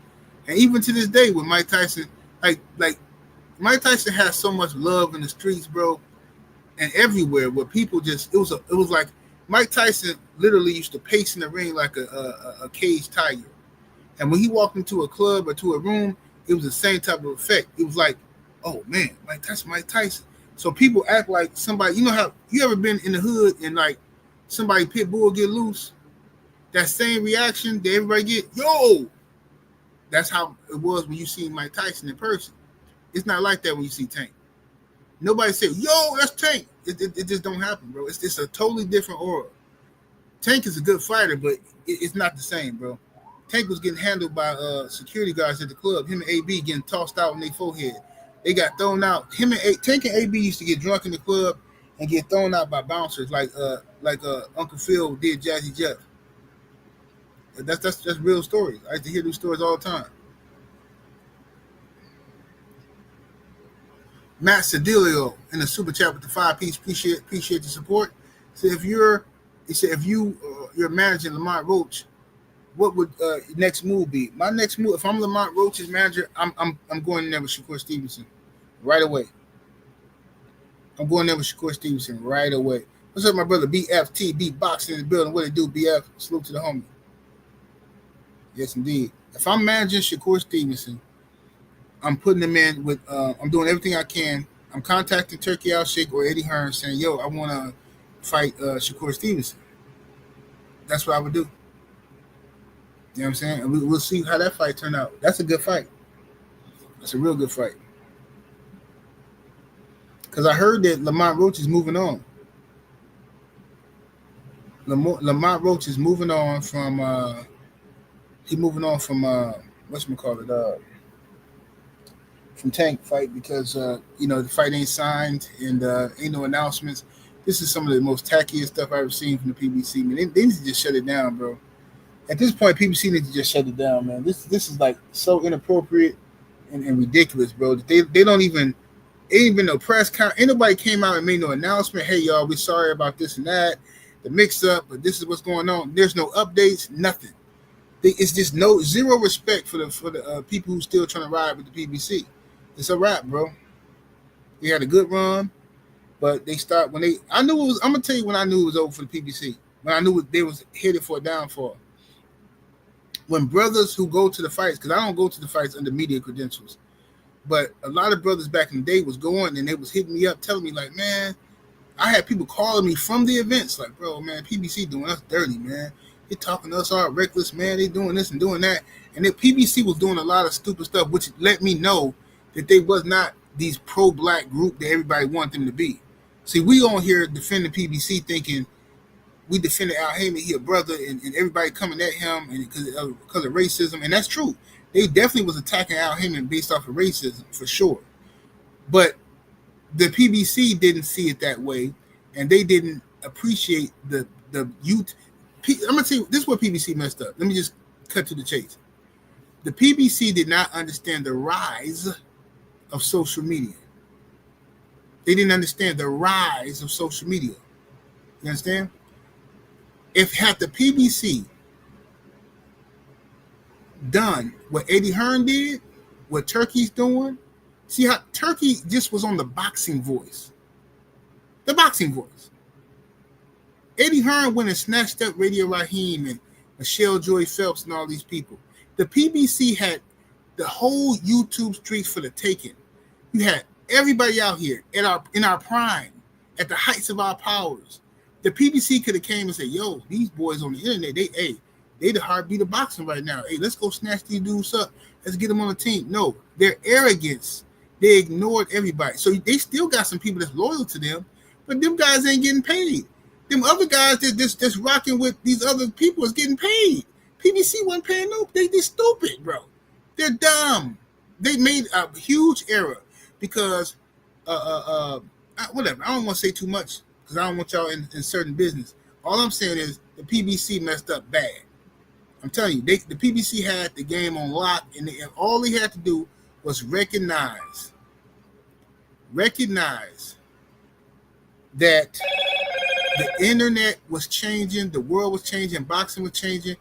S1: And even to this day, with Mike Tyson, like Mike Tyson has so much love in the streets, bro, and everywhere, where people just it was like Mike Tyson literally used to pace in the ring like a caged tiger. And when he walked into a club or to a room, it was the same type of effect. It was like, oh man, Mike Tyson. So people act like somebody. You know how you ever been in the hood and like somebody pit bull get loose? That same reaction that everybody get, yo. That's how it was when you see Mike Tyson in person. It's not like that when you see Tank. Nobody say, yo, that's Tank. It just don't happen, bro. It's a totally different aura. Tank is a good fighter, but it's not the same, bro. Tank was getting handled by security guards at the club. Him and AB getting tossed out in their forehead. They got thrown out. Tank and AB used to get drunk in the club and get thrown out by bouncers like Uncle Phil did Jazzy Jeff. That's real stories. I used to hear these stories all the time. Matt Sedilio in the super chat with the 5-piece. Appreciate the support. So if you're managing Lamont Roach, what would next move be? My next move, if I'm Lamont Roach's manager, I'm going in there with Shakur Stevenson right away. I'm going there with Shakur Stevenson right away. What's up, my brother? BFT, beatboxing in the building. What it do, BF? Salute to the homie. Yes, indeed. If I'm managing Shakur Stevenson, I'm putting him in with. I'm doing everything I can. I'm contacting Turki Alalshikh or Eddie Hearn saying, "Yo, I want to fight Shakur Stevenson." That's what I would do. You know what I'm saying? And we'll see how that fight turn out. That's a good fight. That's a real good fight. Because I heard that Lamont Roach is moving on. Lamont Roach is moving on from. He's moving on from from Tank fight because the fight ain't signed and ain't no announcements. This is some of the most tackiest stuff I've ever seen from the PBC. Man, they need to just shut it down, bro. At this point, PBC need to just shut it down, man. This is like so inappropriate and ridiculous, bro. They don't even ain't been no press conference. Ain't nobody came out and made no announcement. Hey, y'all, we're sorry about this and that, the mix up, but this is what's going on. There's no updates, nothing. It's just zero respect for the people who still trying to ride with the PBC. It's a wrap, bro. They had a good run, but they start when they. I knew it was. I'm gonna tell you when I knew it was over for the PBC. When I knew they was headed for a downfall. When brothers who go to the fights, because I don't go to the fights under media credentials, but a lot of brothers back in the day was going and they was hitting me up, telling me like, man, I had people calling me from the events like, bro, man, PBC doing us dirty, man. They talking to us all reckless, man. They doing this and doing that. And the PBC was doing a lot of stupid stuff, which let me know that they was not these pro-black group that everybody wanted them to be. See, we on here defending PBC thinking we defended Al Heyman, he a brother, and everybody coming at him and because of racism. And that's true. They definitely was attacking Al Heyman based off of racism, for sure. But the PBC didn't see it that way, and they didn't appreciate the youth. I'm going to tell you, this is where PBC messed up. Let me just cut to the chase. The PBC did not understand the rise of social media. They didn't understand the rise of social media. You understand? If had the PBC done what Eddie Hearn did, what Turkey's doing, see how Turkey just was on the boxing voice. The boxing voice. Eddie Hearn went and snatched up Radio Raheem and Michelle Joy Phelps and all these people. The PBC had the whole YouTube streets for the taking. You had everybody out here in our prime, at the heights of our powers. The PBC could have came and said, yo, these boys on the internet, They the heartbeat of boxing right now. Hey, let's go snatch these dudes up. Let's get them on the team. No, their arrogance. They ignored everybody. So they still got some people that's loyal to them, but them guys ain't getting paid. Them other guys that's rocking with these other people is getting paid. PBC wasn't paying no. They stupid, bro. They're dumb. They made a huge error because whatever. I don't want to say too much because I don't want y'all in certain business. All I'm saying is the PBC messed up bad. I'm telling you, the PBC had the game on lock, and all they had to do was recognize that the internet was changing, the world was changing, boxing was changing,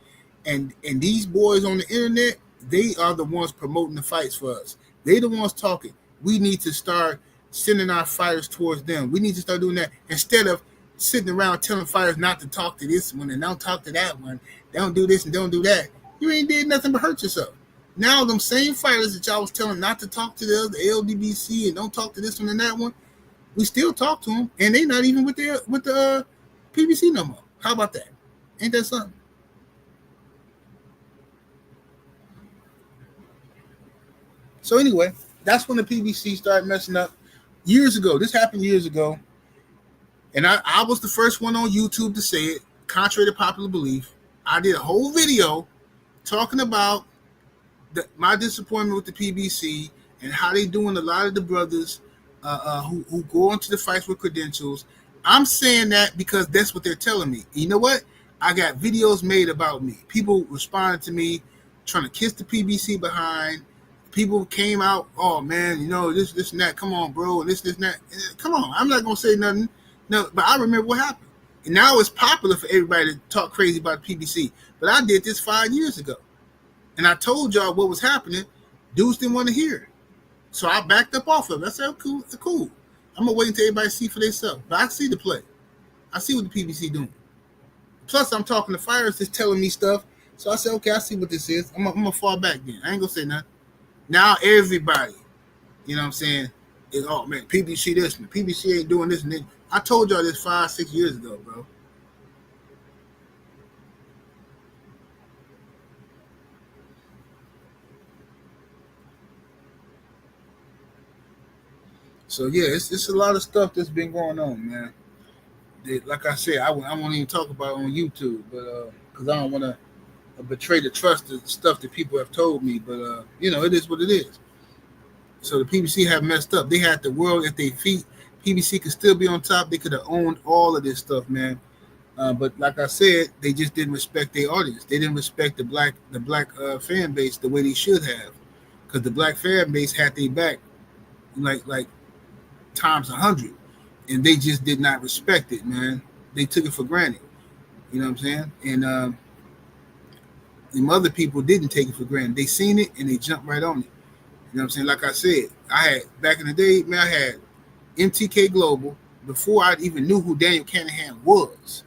S1: and these boys on the internet, they are the ones promoting the fights for us. They the ones talking. We need to start sending our fighters towards them. We need to start doing that instead of sitting around telling fighters not to talk to this one and don't talk to that one. Don't do this and don't do that. You ain't did nothing but hurt yourself. Now them same fighters that y'all was telling not to talk to the LDBC and don't talk to this one and that one, we still talk to them, and they not even with the PBC no more. How about that? Ain't that something? So anyway, that's when the PBC started messing up years ago. This happened years ago, and I was the first one on YouTube to say it, contrary to popular belief. I did a whole video talking about my disappointment with the PBC and how they doing a lot of the brothers who go into the fights with credentials. I'm saying that because that's what they're telling me. You know what? I got videos made about me. People responded to me trying to kiss the PBC behind. People came out, oh man, you know, this and that. Come on, bro, and this and that. Come on, I'm not gonna say nothing. No, but I remember what happened. And now it's popular for everybody to talk crazy about the PBC. But I did this 5 years ago. And I told y'all what was happening. Dudes didn't want to hear it. So I backed up off of it. I said, cool. I'm going to wait until everybody see for themselves. But I see the play. I see what the PBC doing. Plus, I'm talking to fighters that's telling me stuff. So I said, okay, I see what this is. I'm going to fall back then. I ain't going to say nothing. Now everybody, you know what I'm saying, is, oh, man, PBC this, man. PBC ain't doing this and that. I told y'all this 5-6 years ago, bro. So yeah, it's a lot of stuff that's been going on, man. Like I said, I won't even talk about it on YouTube, but because I don't want to betray the trust of stuff that people have told me. But you know, it is what it is. So the PBC have messed up. They had the world at their feet. PBC could still be on top. They could have owned all of this stuff, man. But like I said, they just didn't respect their audience. They didn't respect the black fan base the way they should have, because the black fan base had their back, like times 100, and they just did not respect it, man. They took it for granted. You know what I'm saying? And them other people didn't take it for granted. They seen it and they jumped right on it. You know what I'm saying? Like I said, I had back in the day, man, I had MTK Global before I even knew who Daniel Canahan was.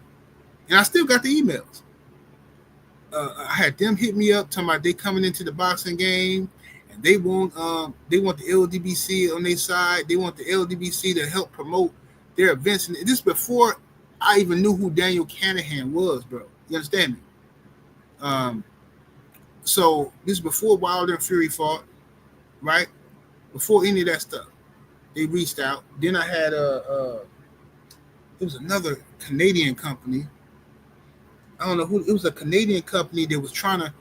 S1: And I still got the emails. I had them hit me up talking about they coming into the boxing game, and they want the LDBC on their side. They want the LDBC to help promote their events. And this before I even knew who Daniel Canahan was, bro. You understand me? So this is before Wilder and Fury fought, right? Before any of that stuff, they reached out. Then I had it was another Canadian company. I don't know who. It was a Canadian company that was trying to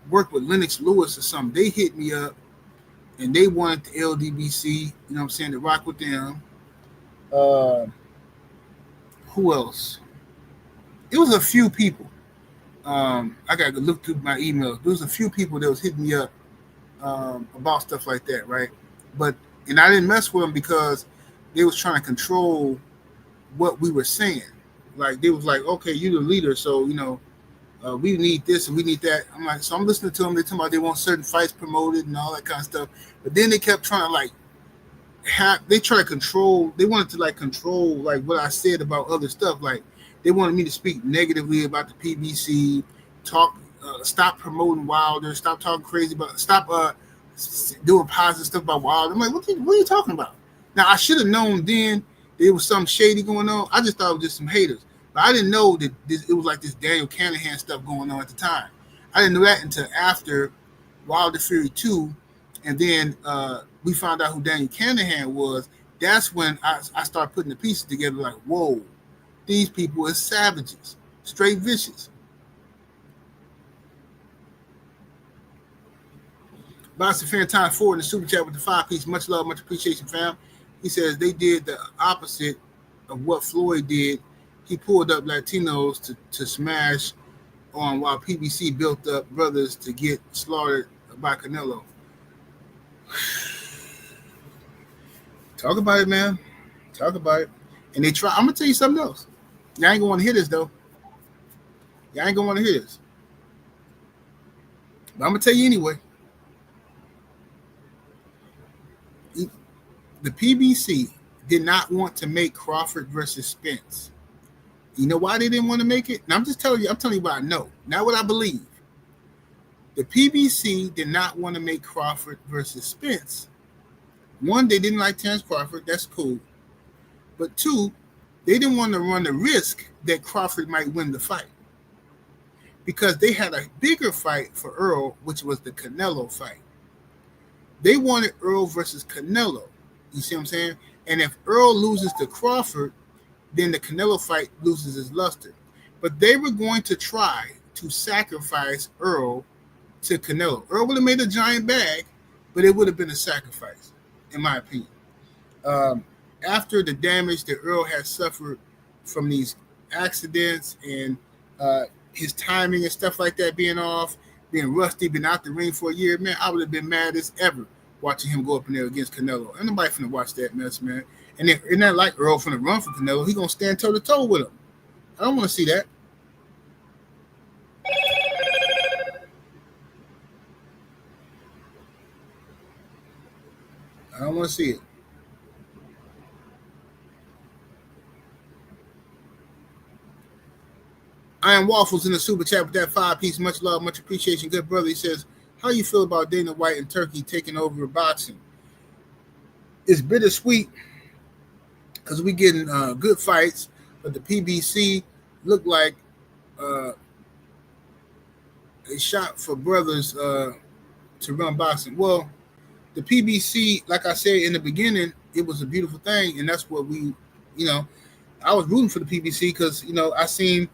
S1: work with Lennox Lewis or something. They hit me up, and they wanted the LDBC. You know what I'm saying, to rock with them. Who else? It was a few people. I got to look through my emails. There was a few people that was hitting me up about stuff like that, right? And I didn't mess with them because they was trying to control what we were saying. Like, they was like, okay, you're the leader, so, you know, we need this and we need that. I'm like, so I'm listening to them. They talking about they want certain fights promoted and all that kind of stuff. But then they kept trying to, like, they try to control. They wanted to, like, control, like, what I said about other stuff. Like, they wanted me to speak negatively about the PBC, stop promoting Wilder, stop talking crazy about, stop doing positive stuff about Wilder. I'm like, what are you talking about? Now, I should have known then there was something shady going on. I just thought it was just some haters. But I didn't know that it was like this Daniel Canahan stuff going on at the time. I didn't know that until after Wilder Fury 2. And then we found out who Daniel Canahan was. That's when I started putting the pieces together like, whoa, these people are savages, straight vicious. Boxing Fan Time 4 in the super chat with the 5-piece. Much love, much appreciation, fam. He says they did the opposite of what Floyd did. He pulled up Latinos to smash on while PBC built up brothers to get slaughtered by Canelo. Talk about it, man. Talk about it. And they try. I'm going to tell you something else. Y'all ain't going to want to hear this, though. Y'all ain't going to want to hear this. But I'm going to tell you anyway. The PBC did not want to make Crawford versus Spence. You know why they didn't want to make it? And I'm telling you what I know, not what I believe. The PBC did not want to make Crawford versus Spence. One, they didn't like Terrence Crawford. That's cool. But two, they didn't want to run the risk that Crawford might win the fight. Because they had a bigger fight for Earl, which was the Canelo fight. They wanted Earl versus Canelo. You see what I'm saying? And if Earl loses to Crawford, then the Canelo fight loses its luster. But they were going to try to sacrifice Earl to Canelo. Earl would have made a giant bag, but it would have been a sacrifice, in my opinion. After the damage that Earl had suffered from these accidents and his timing and stuff like that being off, being rusty, been out the ring for a year, man, I would have been mad as ever watching him go up in there against Canelo. Ain't nobody finna watch that mess, man. And then, isn't that like Earl finna run for Canelo? He gonna stand toe-to-toe with him. I don't want to see that. I don't want to see it. I am Waffles in the super chat with that 5-piece. Much love, much appreciation. Good brother. He says, how you feel about Dana White and Turkey taking over boxing? It's bittersweet because we getting good fights, but the PBC looked like a shot for brothers to run boxing. Well, the PBC, like I said in the beginning, it was a beautiful thing, and that's what we, I was rooting for the PBC because, I seen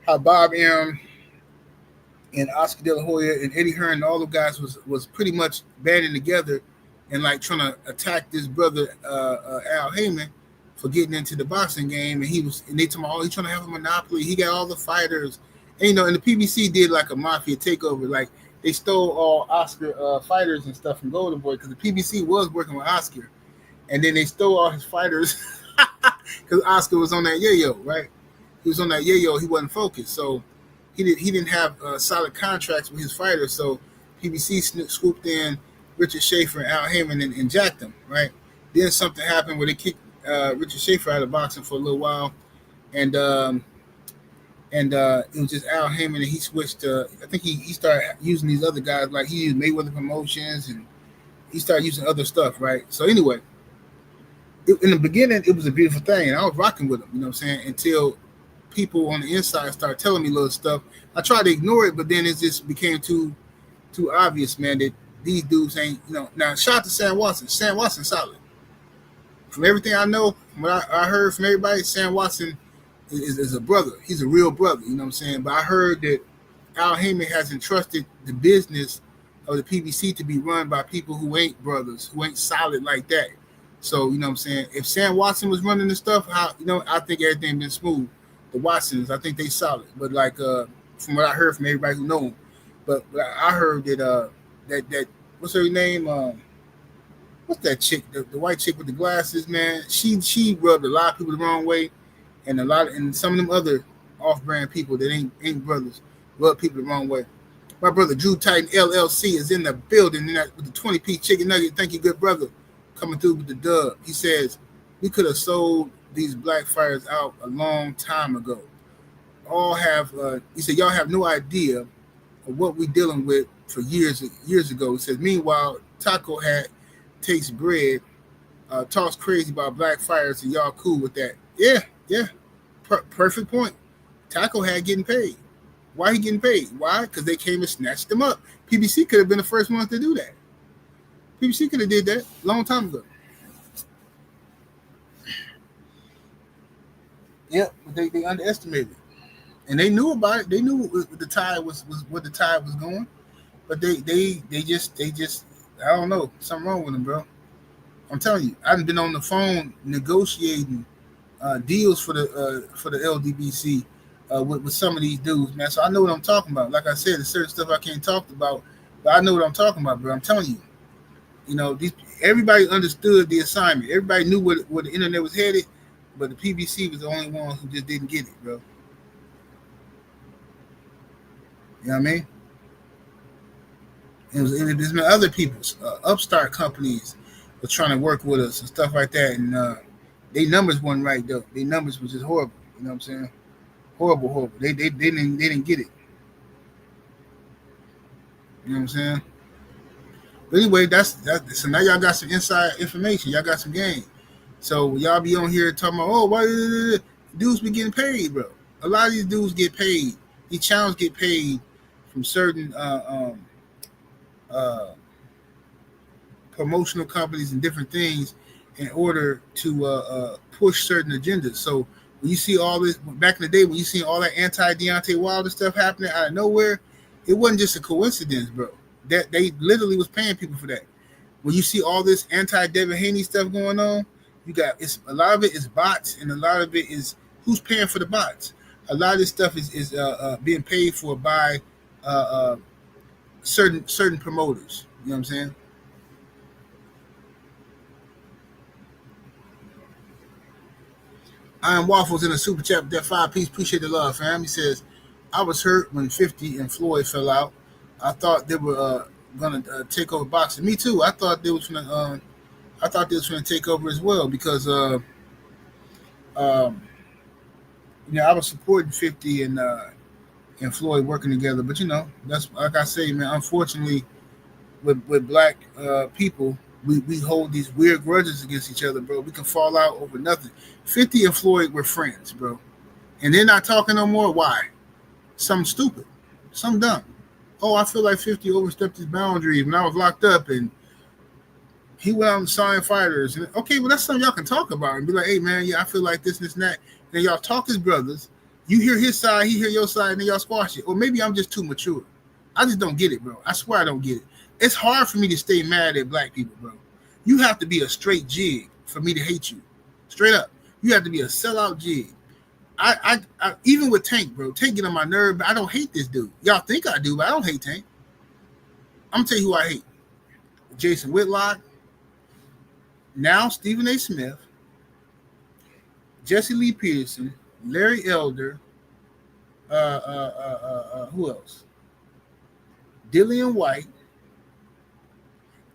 S1: how Bob Arum and Oscar De La Hoya and Eddie Hearn and all the guys was pretty much banding together and like trying to attack this brother Al Heyman for getting into the boxing game, and they told me, oh, he's trying to have a monopoly. He got all the fighters, and and the PBC did like a mafia takeover, like they stole all Oscar fighters and stuff from Golden Boy because the PBC was working with Oscar, and then they stole all his fighters because Oscar was on that yayo, right? He was on that yayo. He wasn't focused, so he didn't have solid contracts with his fighters. So PBC swooped in Richard Schaefer and Al Heyman and jacked them, right? Then something happened where they kicked Richard Schaefer out of boxing for a little while, and it was just Al Heyman, and he switched to, I think he started using these other guys, like he used Mayweather Promotions, and he started using other stuff, right? So anyway, in the beginning, it was a beautiful thing, and I was rocking with him, you know what I'm saying, until people on the inside started telling me little stuff. I tried to ignore it, but then it just became too obvious, man, that these dudes ain't, Now, shout out to Sam Watson. Sam Watson solid. From everything I know, from what I heard from everybody, Sam Watson is a brother. He's a real brother, you know what I'm saying? But I heard that Al Heyman has entrusted the business of the PBC to be run by people who ain't brothers, who ain't solid like that. So, you know what I'm saying? If Sam Watson was running the stuff, I think everything been smooth. The Watsons, I think they solid. But like from what I heard from everybody who know them, but I heard that that what's her name? What's that chick? The white chick with the glasses, man. She rubbed a lot of people the wrong way, and some of them other off-brand people that ain't brothers rub people the wrong way. My brother Drew Titan LLC is in the building with the 20-piece chicken nugget. Thank you, good brother, coming through with the dub. He says we could have sold these black fighters out a long time ago. He said, y'all have no idea of what we're dealing with for years ago. He says, meanwhile, Taco Hat takes bread, talks crazy about black fighters, and y'all cool with that. Yeah, Perfect point. Taco had getting paid. Why he getting paid? Why? Because they came and snatched him up. PBC could have been the first one to do that. PBC could have did that a long time ago. Yeah, but they underestimated it. And they knew about it. They knew what the tide was what the tide was going. But they just I don't know, something wrong with them, bro. I'm telling you, I've been on the phone negotiating deals for the LDBC with some of these dudes, man. So I know what I'm talking about. Like I said, there's certain stuff I can't talk about, but I know what I'm talking about, bro. I'm telling you, everybody understood the assignment. Everybody knew where the internet was headed, but the PBC was the only one who just didn't get it, bro. You know what I mean? There's been other people's upstart companies were trying to work with us and stuff like that, and their numbers weren't right though. Their numbers was just horrible. You know what I'm saying? Horrible. They didn't get it. You know what I'm saying? But anyway, that's so now y'all got some inside information. Y'all got some game. So y'all be on here talking about, oh, why dudes be getting paid, bro? A lot of these dudes get paid. These channels get paid from certain promotional companies and different things in order to push certain agendas. So when you see all this back in the day, when you see all that anti-Deontay Wilder stuff happening out of nowhere, it wasn't just a coincidence, bro. That they literally was paying people for that. When you see all this anti-Devin Haney stuff going on, a lot of it is bots, and a lot of it is who's paying for the bots. A lot of this stuff is being paid for by certain promoters. You know what I'm saying? Iron Waffles in a super chat with that 5-piece. Appreciate the love, fam. He says, I was hurt when 50 and Floyd fell out. I thought they were gonna take over boxing. Me too. I thought they was gonna take over as well because I was supporting 50 and Floyd working together. But that's like I say, man. Unfortunately, with black people, we hold these weird grudges against each other, bro. We can fall out over nothing. 50 and Floyd were friends, bro, and they're not talking no more. Why? Something stupid, something dumb. Oh, I feel like 50 overstepped his boundaries when I was locked up, and he went out and signed fighters. And okay, well, that's something y'all can talk about and be like, hey, man, yeah, I feel like this and that. Then y'all talk as brothers. You hear his side, he hear your side, and then y'all squash it. Or maybe I'm just too mature. I just don't get it, bro. I swear I don't get it. It's hard for me to stay mad at black people, bro. You have to be a straight jig for me to hate you. Straight up. You have to be a sellout jig. I even with Tank, bro. Tank get on my nerve, but I don't hate this dude. Y'all think I do, but I don't hate Tank. I'm gonna tell you who I hate. Jason Whitlock. Now Stephen A. Smith. Jesse Lee Peterson. Larry Elder. Who else? Dillian White.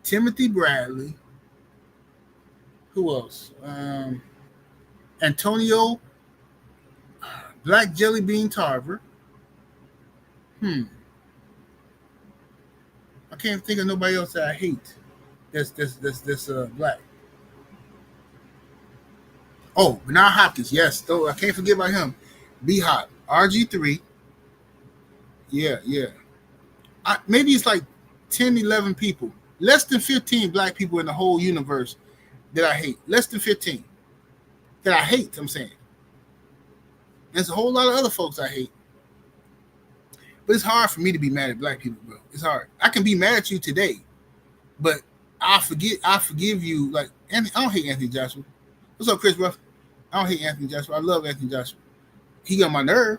S1: Timothy Bradley. Who else? Antonio Black Jelly Bean Tarver. I can't think of nobody else that I hate. That's black. Oh, Bernard Hopkins. Yes, though I can't forget about him. B Hop. RG3. Yeah. Maybe it's like 10, 11 people. Less than 15 black people in the whole universe that I hate. Less than 15 that I hate, I'm saying. There's a whole lot of other folks I hate. But it's hard for me to be mad at black people, bro. It's hard. I can be mad at you today, but I forgive you. Like, I don't hate Anthony Joshua. What's up, Chris Ruff? I don't hate Anthony Joshua. I love Anthony Joshua. He got my nerve.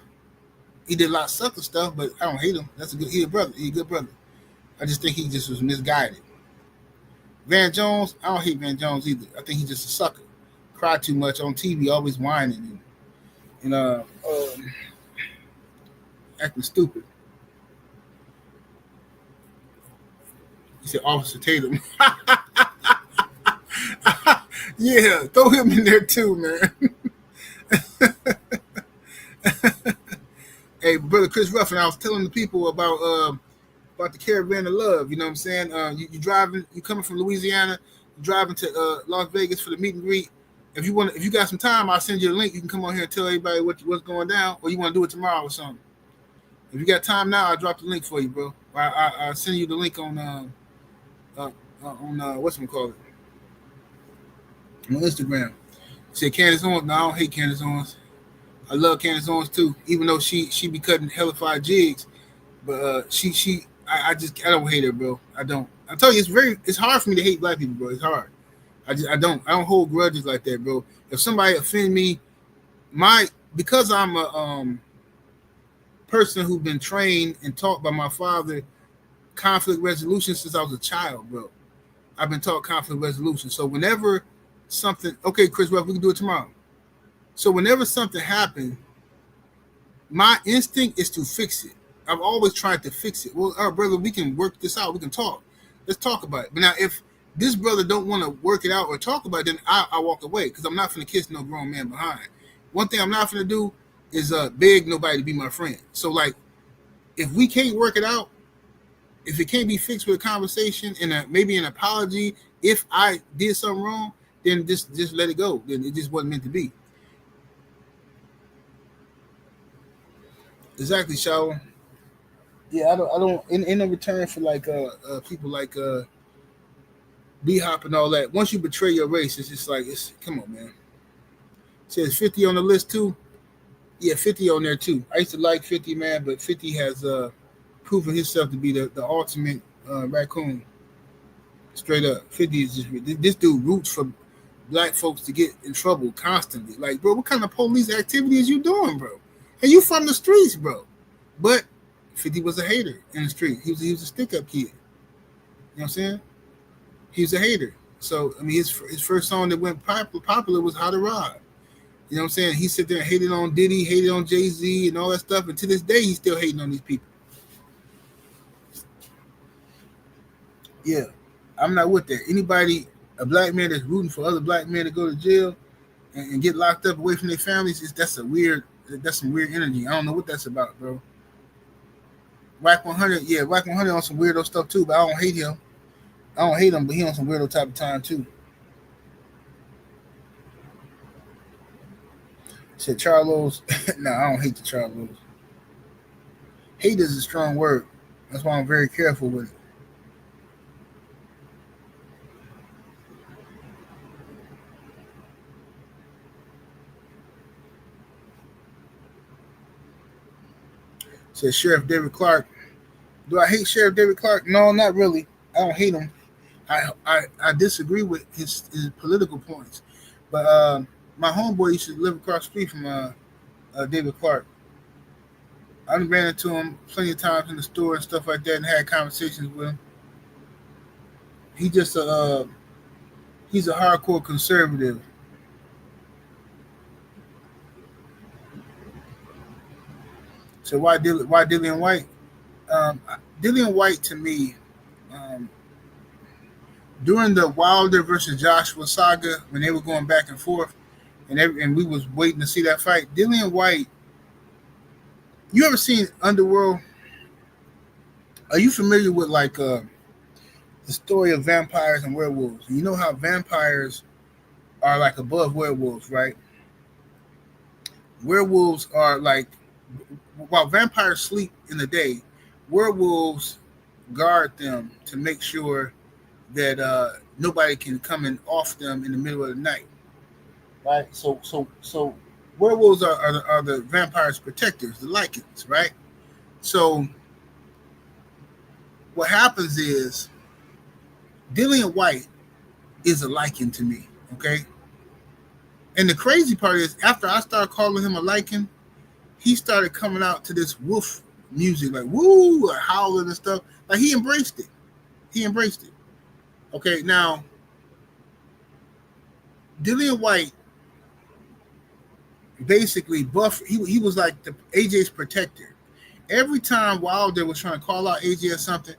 S1: He did a lot of sucker stuff, but I don't hate him. He's a brother. He's a good brother. I just think he just was misguided. Van Jones, I don't hate Van Jones either. I think he's just a sucker. Cry too much on TV, always whining and acting stupid. He said Officer Tatum. Yeah, throw him in there too, man. Hey, brother Chris Ruffin, I was telling the people about the Caravan of Love. You know what I'm saying? You driving, you coming from Louisiana, you driving to Las Vegas for the meet and greet. if you got some time, I'll send you a link. You can come on here and tell everybody what's going down, or you want to do it tomorrow or something. If you got time now, I'll drop the link for you, bro. I'll send you the link on whatchamacallit, on Instagram. Say Candace Owens. No, I don't hate Candace Owens. I love Candace Owens too, even though she be cutting hellified jigs. But I don't hate her, bro. I don't. I tell you, it's hard for me to hate black people, bro. It's hard. I don't hold grudges like that, bro. If somebody offend me, because I'm a person who's been trained and taught by my father conflict resolution since I was a child, bro. I've been taught conflict resolution. So whenever something, okay, Chris Ruff, we can do it tomorrow. So whenever something happens, my instinct is to fix it. I've always tried to fix it. Well, brother, we can work this out. We can talk. Let's talk about it. But now, if this brother don't want to work it out or talk about it, then I walk away, because I'm not finna kiss no grown man behind. One thing I'm not finna do is beg nobody to be my friend. So, like, if we can't work it out, if it can't be fixed with a conversation and maybe an apology, if I did something wrong, then just let it go. Then it just wasn't meant to be. Exactly, Shower. Yeah, I don't. In a return for like people like B-Hop and all that. Once you betray your race, it's just like come on, man. It says 50 on the list too. Yeah, 50 on there too. I used to like 50, man, but 50 has proven himself to be the ultimate raccoon. Straight up, 50 is just this dude roots for black folks to get in trouble constantly. Like, bro, what kind of police activity is you doing, bro? And you from the streets, bro? But 50 was a hater in the street. He was a stick-up kid. You know what I'm saying? He was a hater. So, I mean, his first song that went popular was How to Rob. You know what I'm saying? He sit there and hated on Diddy, hated on Jay-Z and all that stuff. And to this day, he's still hating on these people. Yeah, I'm not with that. Anybody, a black man that's rooting for other black men to go to jail and get locked up away from their families, that's some weird energy. I don't know what that's about, bro. Whack 100, yeah, Whack 100 on some weirdo stuff too, but I don't hate him. I don't hate him, but he on some weirdo type of time too. Said Charlos. No, I don't hate the Charlos. Hate is a strong word. That's why I'm very careful with it. Said Sheriff David Clark. Do I hate Sheriff David Clark? No, not really. I don't hate him. I disagree with his political points. But my homeboy used to live across the street from David Clark. I ran into him plenty of times in the store and stuff like that and had conversations with him. He's a hardcore conservative. So why Dillian White? Dillian White, to me, during the Wilder versus Joshua saga, when they were going back and forth, and we was waiting to see that fight, Dillian White. You ever seen Underworld? Are you familiar with like the story of vampires and werewolves? You know how vampires are like above werewolves, right? Werewolves are like, while vampires sleep in the day, werewolves guard them to make sure that nobody can come in off them in the middle of the night, right? So werewolves are the vampires' protectors, the Lycans, right? So what happens is Dillian White is a Lycan to me, okay? And the crazy part is, after I started calling him a Lycan, he started coming out to this wolf music, like woo, like howling and stuff. Like he embraced it. Okay, now Dillian White basically he was like the AJ's protector. Every time Wilder was trying to call out AJ or something,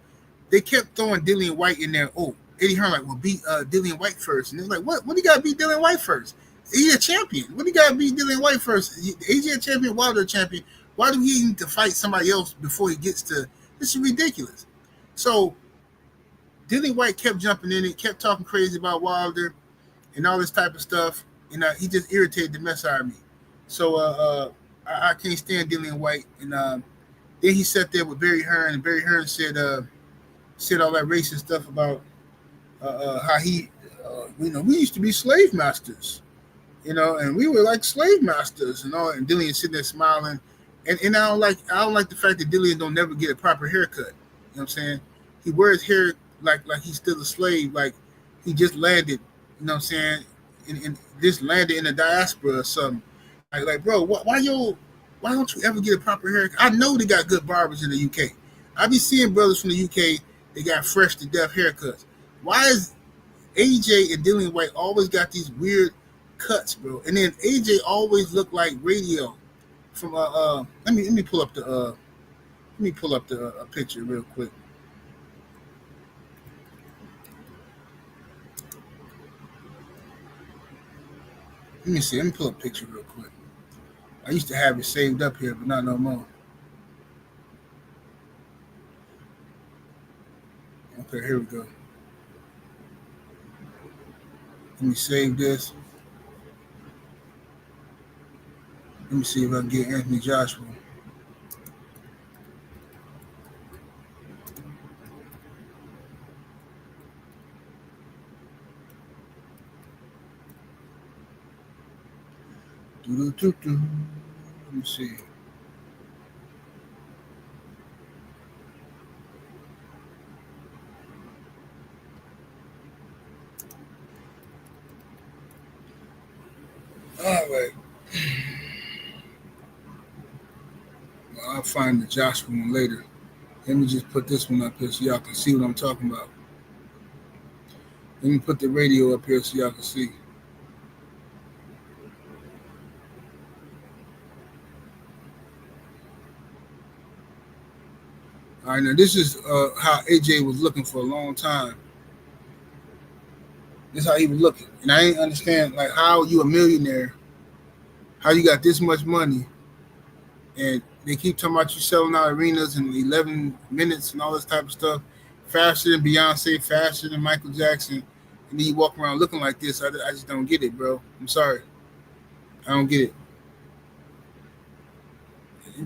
S1: they kept throwing Dillian White in there. Oh, Eddie Hearn like, well, beat Dillian White first. And they're like, what do you got to beat Dillian White first? He's a champion. What do you got to beat Dillian White first? AJ a champion, Wilder a champion. Why do he need to fight somebody else before he gets to? This is ridiculous. So Dillian White kept jumping in it, kept talking crazy about Wilder and all this type of stuff. and he just irritated the mess out of me. So I can't stand Dillian White. And then he sat there with Barry Hearn, and Barry Hearn said all that racist stuff about how we used to be slave masters, and we were like slave masters and all. And Dillian sitting there smiling, and I don't like the fact that Dillian don't never get a proper haircut. You know what I'm saying? He wears hair like he's still a slave, like he just landed. You know what I'm saying? And just landed in the diaspora or something. Like bro, why don't you ever get a proper haircut? I know they got good barbers in the UK. I be seeing brothers from the UK. They got fresh to death haircuts. Why is AJ and Dillian White always got these weird cuts, bro? And then AJ always looked like Radio from let me pull up the picture real quick. Let me see. Let me pull up a picture real quick. I used to have it saved up here, but not no more. Okay, here we go. Let me save this. Let me see if I can get Anthony Joshua. Let me see. All right. Well, I'll find the Joshua one later. Let me just put this one up here so y'all can see what I'm talking about. Let me put the radio up here so y'all can see. All right, now this is how AJ was looking for a long time. This is how he was looking. And I ain't understand, like, how you a millionaire, how you got this much money, and they keep talking about you selling out arenas in 11 minutes and all this type of stuff, faster than Beyonce, faster than Michael Jackson, and then you walk around looking like this. I just don't get it, bro. I'm sorry. I don't get it.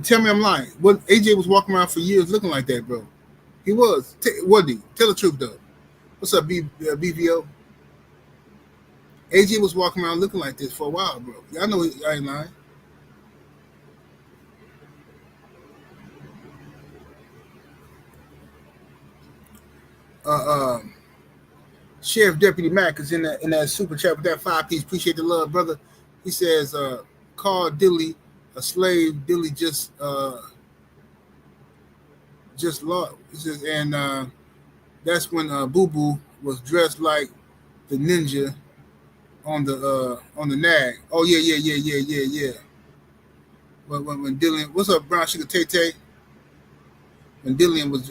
S1: Tell me I'm lying. What AJ was walking around for years looking like that, bro. He was. Wasn't he? Tell the truth, though. What's up, BVO? AJ was walking around looking like this for a while, bro. Y'all know I ain't lying. Sheriff Deputy Mack is in that super chat with that 5-piece. Appreciate the love, brother. He says, call Dilly a slave. Dilly just lost. He says, and that's when Boo Boo was dressed like the ninja on the nag. Oh yeah. When Dillian, what's up, Brown Sugar Tay Tay? When Dillian was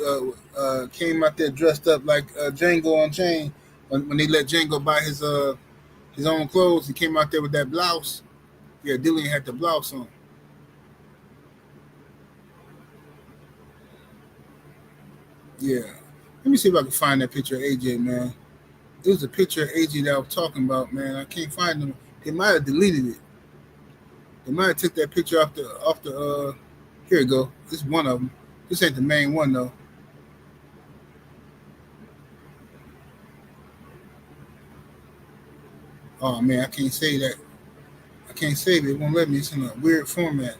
S1: came out there dressed up like Django on Chain, when they let Django buy his own clothes, he came out there with that blouse. Yeah, Dillian had the blouse on. Yeah. Let me see if I can find that picture of AJ, man. It was a picture of AJ that I was talking about, man. I can't find them. They might have deleted it. They might have took that picture off the here we go. This is one of them. This ain't the main one though. Oh man, I can't say that. I can't save it. It won't let me. It's in a weird format.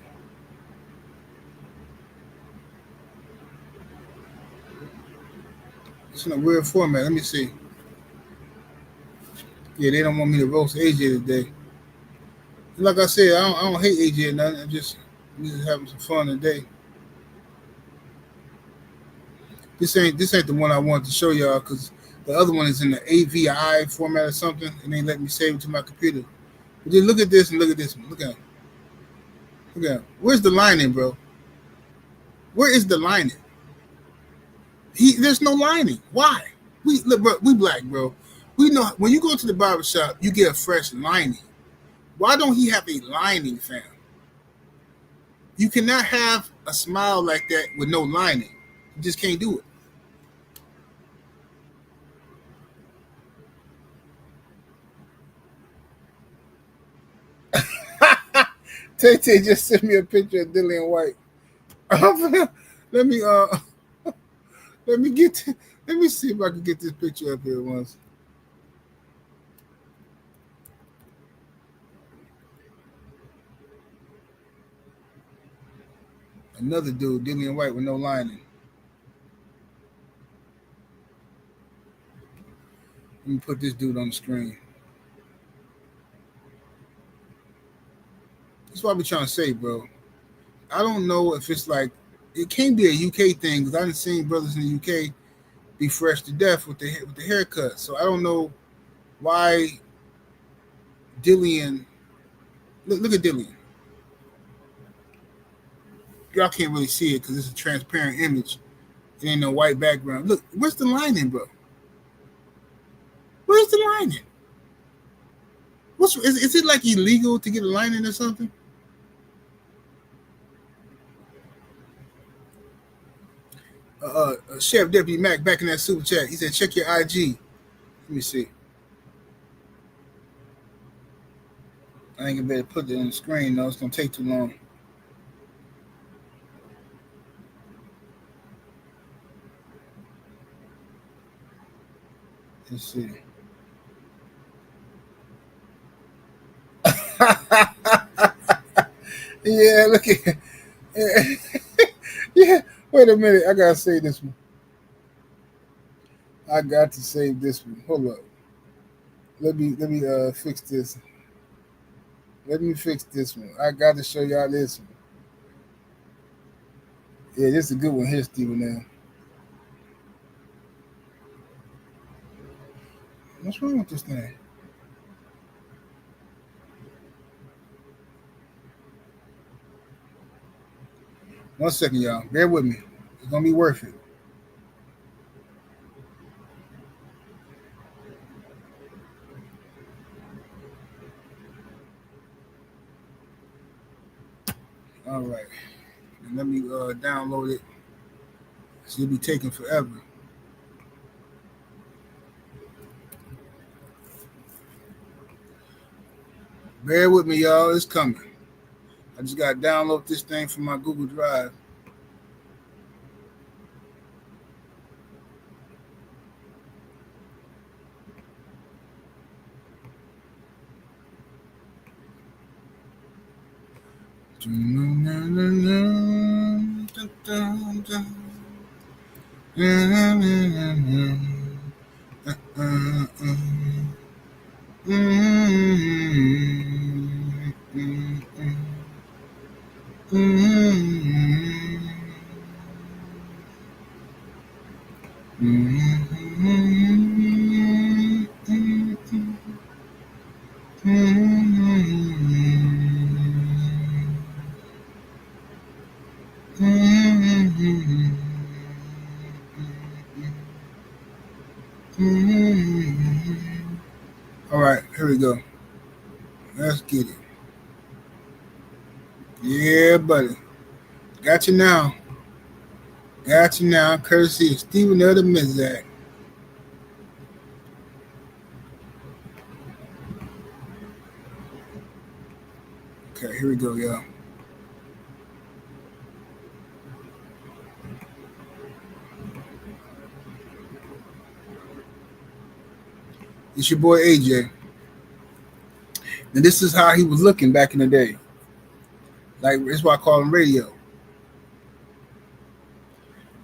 S1: It's in a weird format. Let me see. Yeah, they don't want me to roast AJ today. Like I said, I don't hate AJ or nothing. I'm just having some fun today. This ain't the one I wanted to show y'all because the other one is in the AVI format or something, and they let me save it to my computer. But just look at this and look at this one. Look at it. Look at it. Where's the lining, bro? Where is the lining? There's no lining. Why? Look, bro, we black, bro. We know when you go to the barbershop, you get a fresh lining. Why don't he have a lining, fam? You cannot have a smile like that with no lining. You just can't do it. Tay just sent me a picture of Dillian White. let me let me get let me see if I can get this picture up here once. Another dude, Dillian White with no lining. Let me put this dude on the screen. That's what I be trying to say, bro. I don't know if it's like it can't be a UK thing because I done seen brothers in the UK be fresh to death with the haircut. So I don't know why Dillian. Look at Dillian. Y'all can't really see it because it's a transparent image. It ain't no white background. Look, where's the lining, bro? Where's the lining? Is it like illegal to get a lining or something? Chef Deputy Mac back in that super chat. He said, check your IG. Let me see. I ain't gonna be able to put it on the screen, though. It's gonna take too long. Let's see. Yeah, look at yeah. Wait a minute. I gotta save this one. I got to save this one. Hold up. Let me fix this. Let me fix this one. I got to show y'all this one. Yeah, this is a good one here, Steven. Now, what's wrong with this thing? One second, y'all. Bear with me. It's gonna be worth it. All right. And let me download it. It'll be taking forever. Bear with me, y'all. It's coming. I just gotta download this thing from my Google Drive. All right, here we go. Let's get it. Yeah, buddy. Got you now. Got you now. Courtesy of Stephen L. the Mizak. Okay, here we go, y'all. It's your boy AJ. And this is how he was looking back in the day. Like, that's why I call him radio.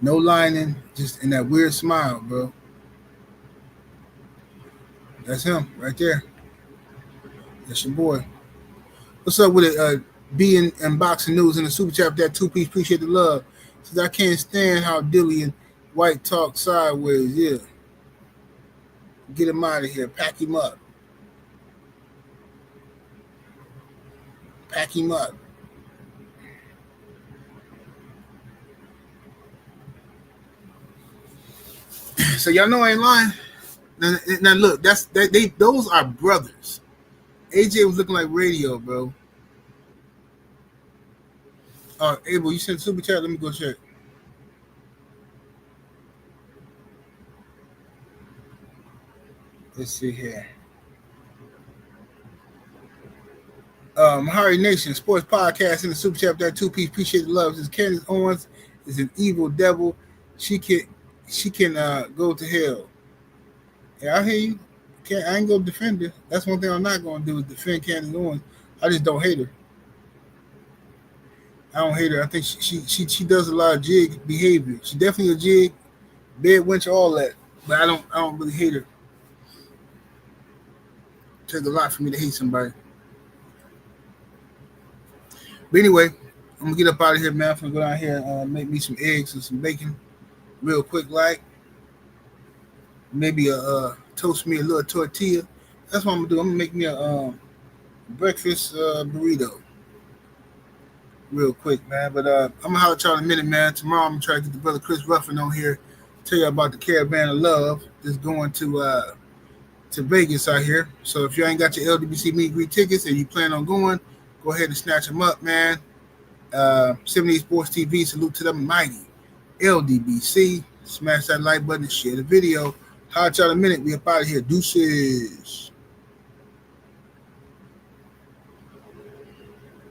S1: No lining, just in that weird smile, bro. That's him right there. That's your boy. What's up with it? Being in boxing news in the super chat, that 2-piece. Appreciate the love. Says I can't stand how Dillian White talk sideways. Yeah. Get him out of here. Pack him up. Pack him up. So y'all know I ain't lying. Now look, those are brothers. AJ was looking like radio, bro. Abel, you sent super chat. Let me go check. Let's see here. Harry Nation Sports Podcast in the Super Chat. That 2-piece. Appreciate the love. This Candace Owens is an evil devil. She can go to hell. Yeah, I hear you. I ain't gonna defend her. That's one thing I'm not gonna do is defend Candace Owens. I just don't hate her. I don't hate her. I think she does a lot of jig behavior. She definitely a jig, bed wench, all that. But I don't really hate her. It takes a lot for me to hate somebody. But anyway, I'm gonna get up out of here, man. I'm gonna go down here and make me some eggs and some bacon, real quick, like maybe toast me a little tortilla. That's what I'm gonna do. I'm gonna make me a breakfast burrito, real quick, man. But I'm gonna holler at y'all in a minute, man. Tomorrow I'm gonna try to get the brother Chris Ruffin on here, tell you about the Caravan of Love that's going to Vegas out here. So if you ain't got your LDBC meet and greet tickets and you plan on going, go ahead and snatch them up, man. 78 Sports TV, salute to the mighty LDBC. Smash that like button and share the video. Holler at y'all in a minute. We up out of here. Deuces.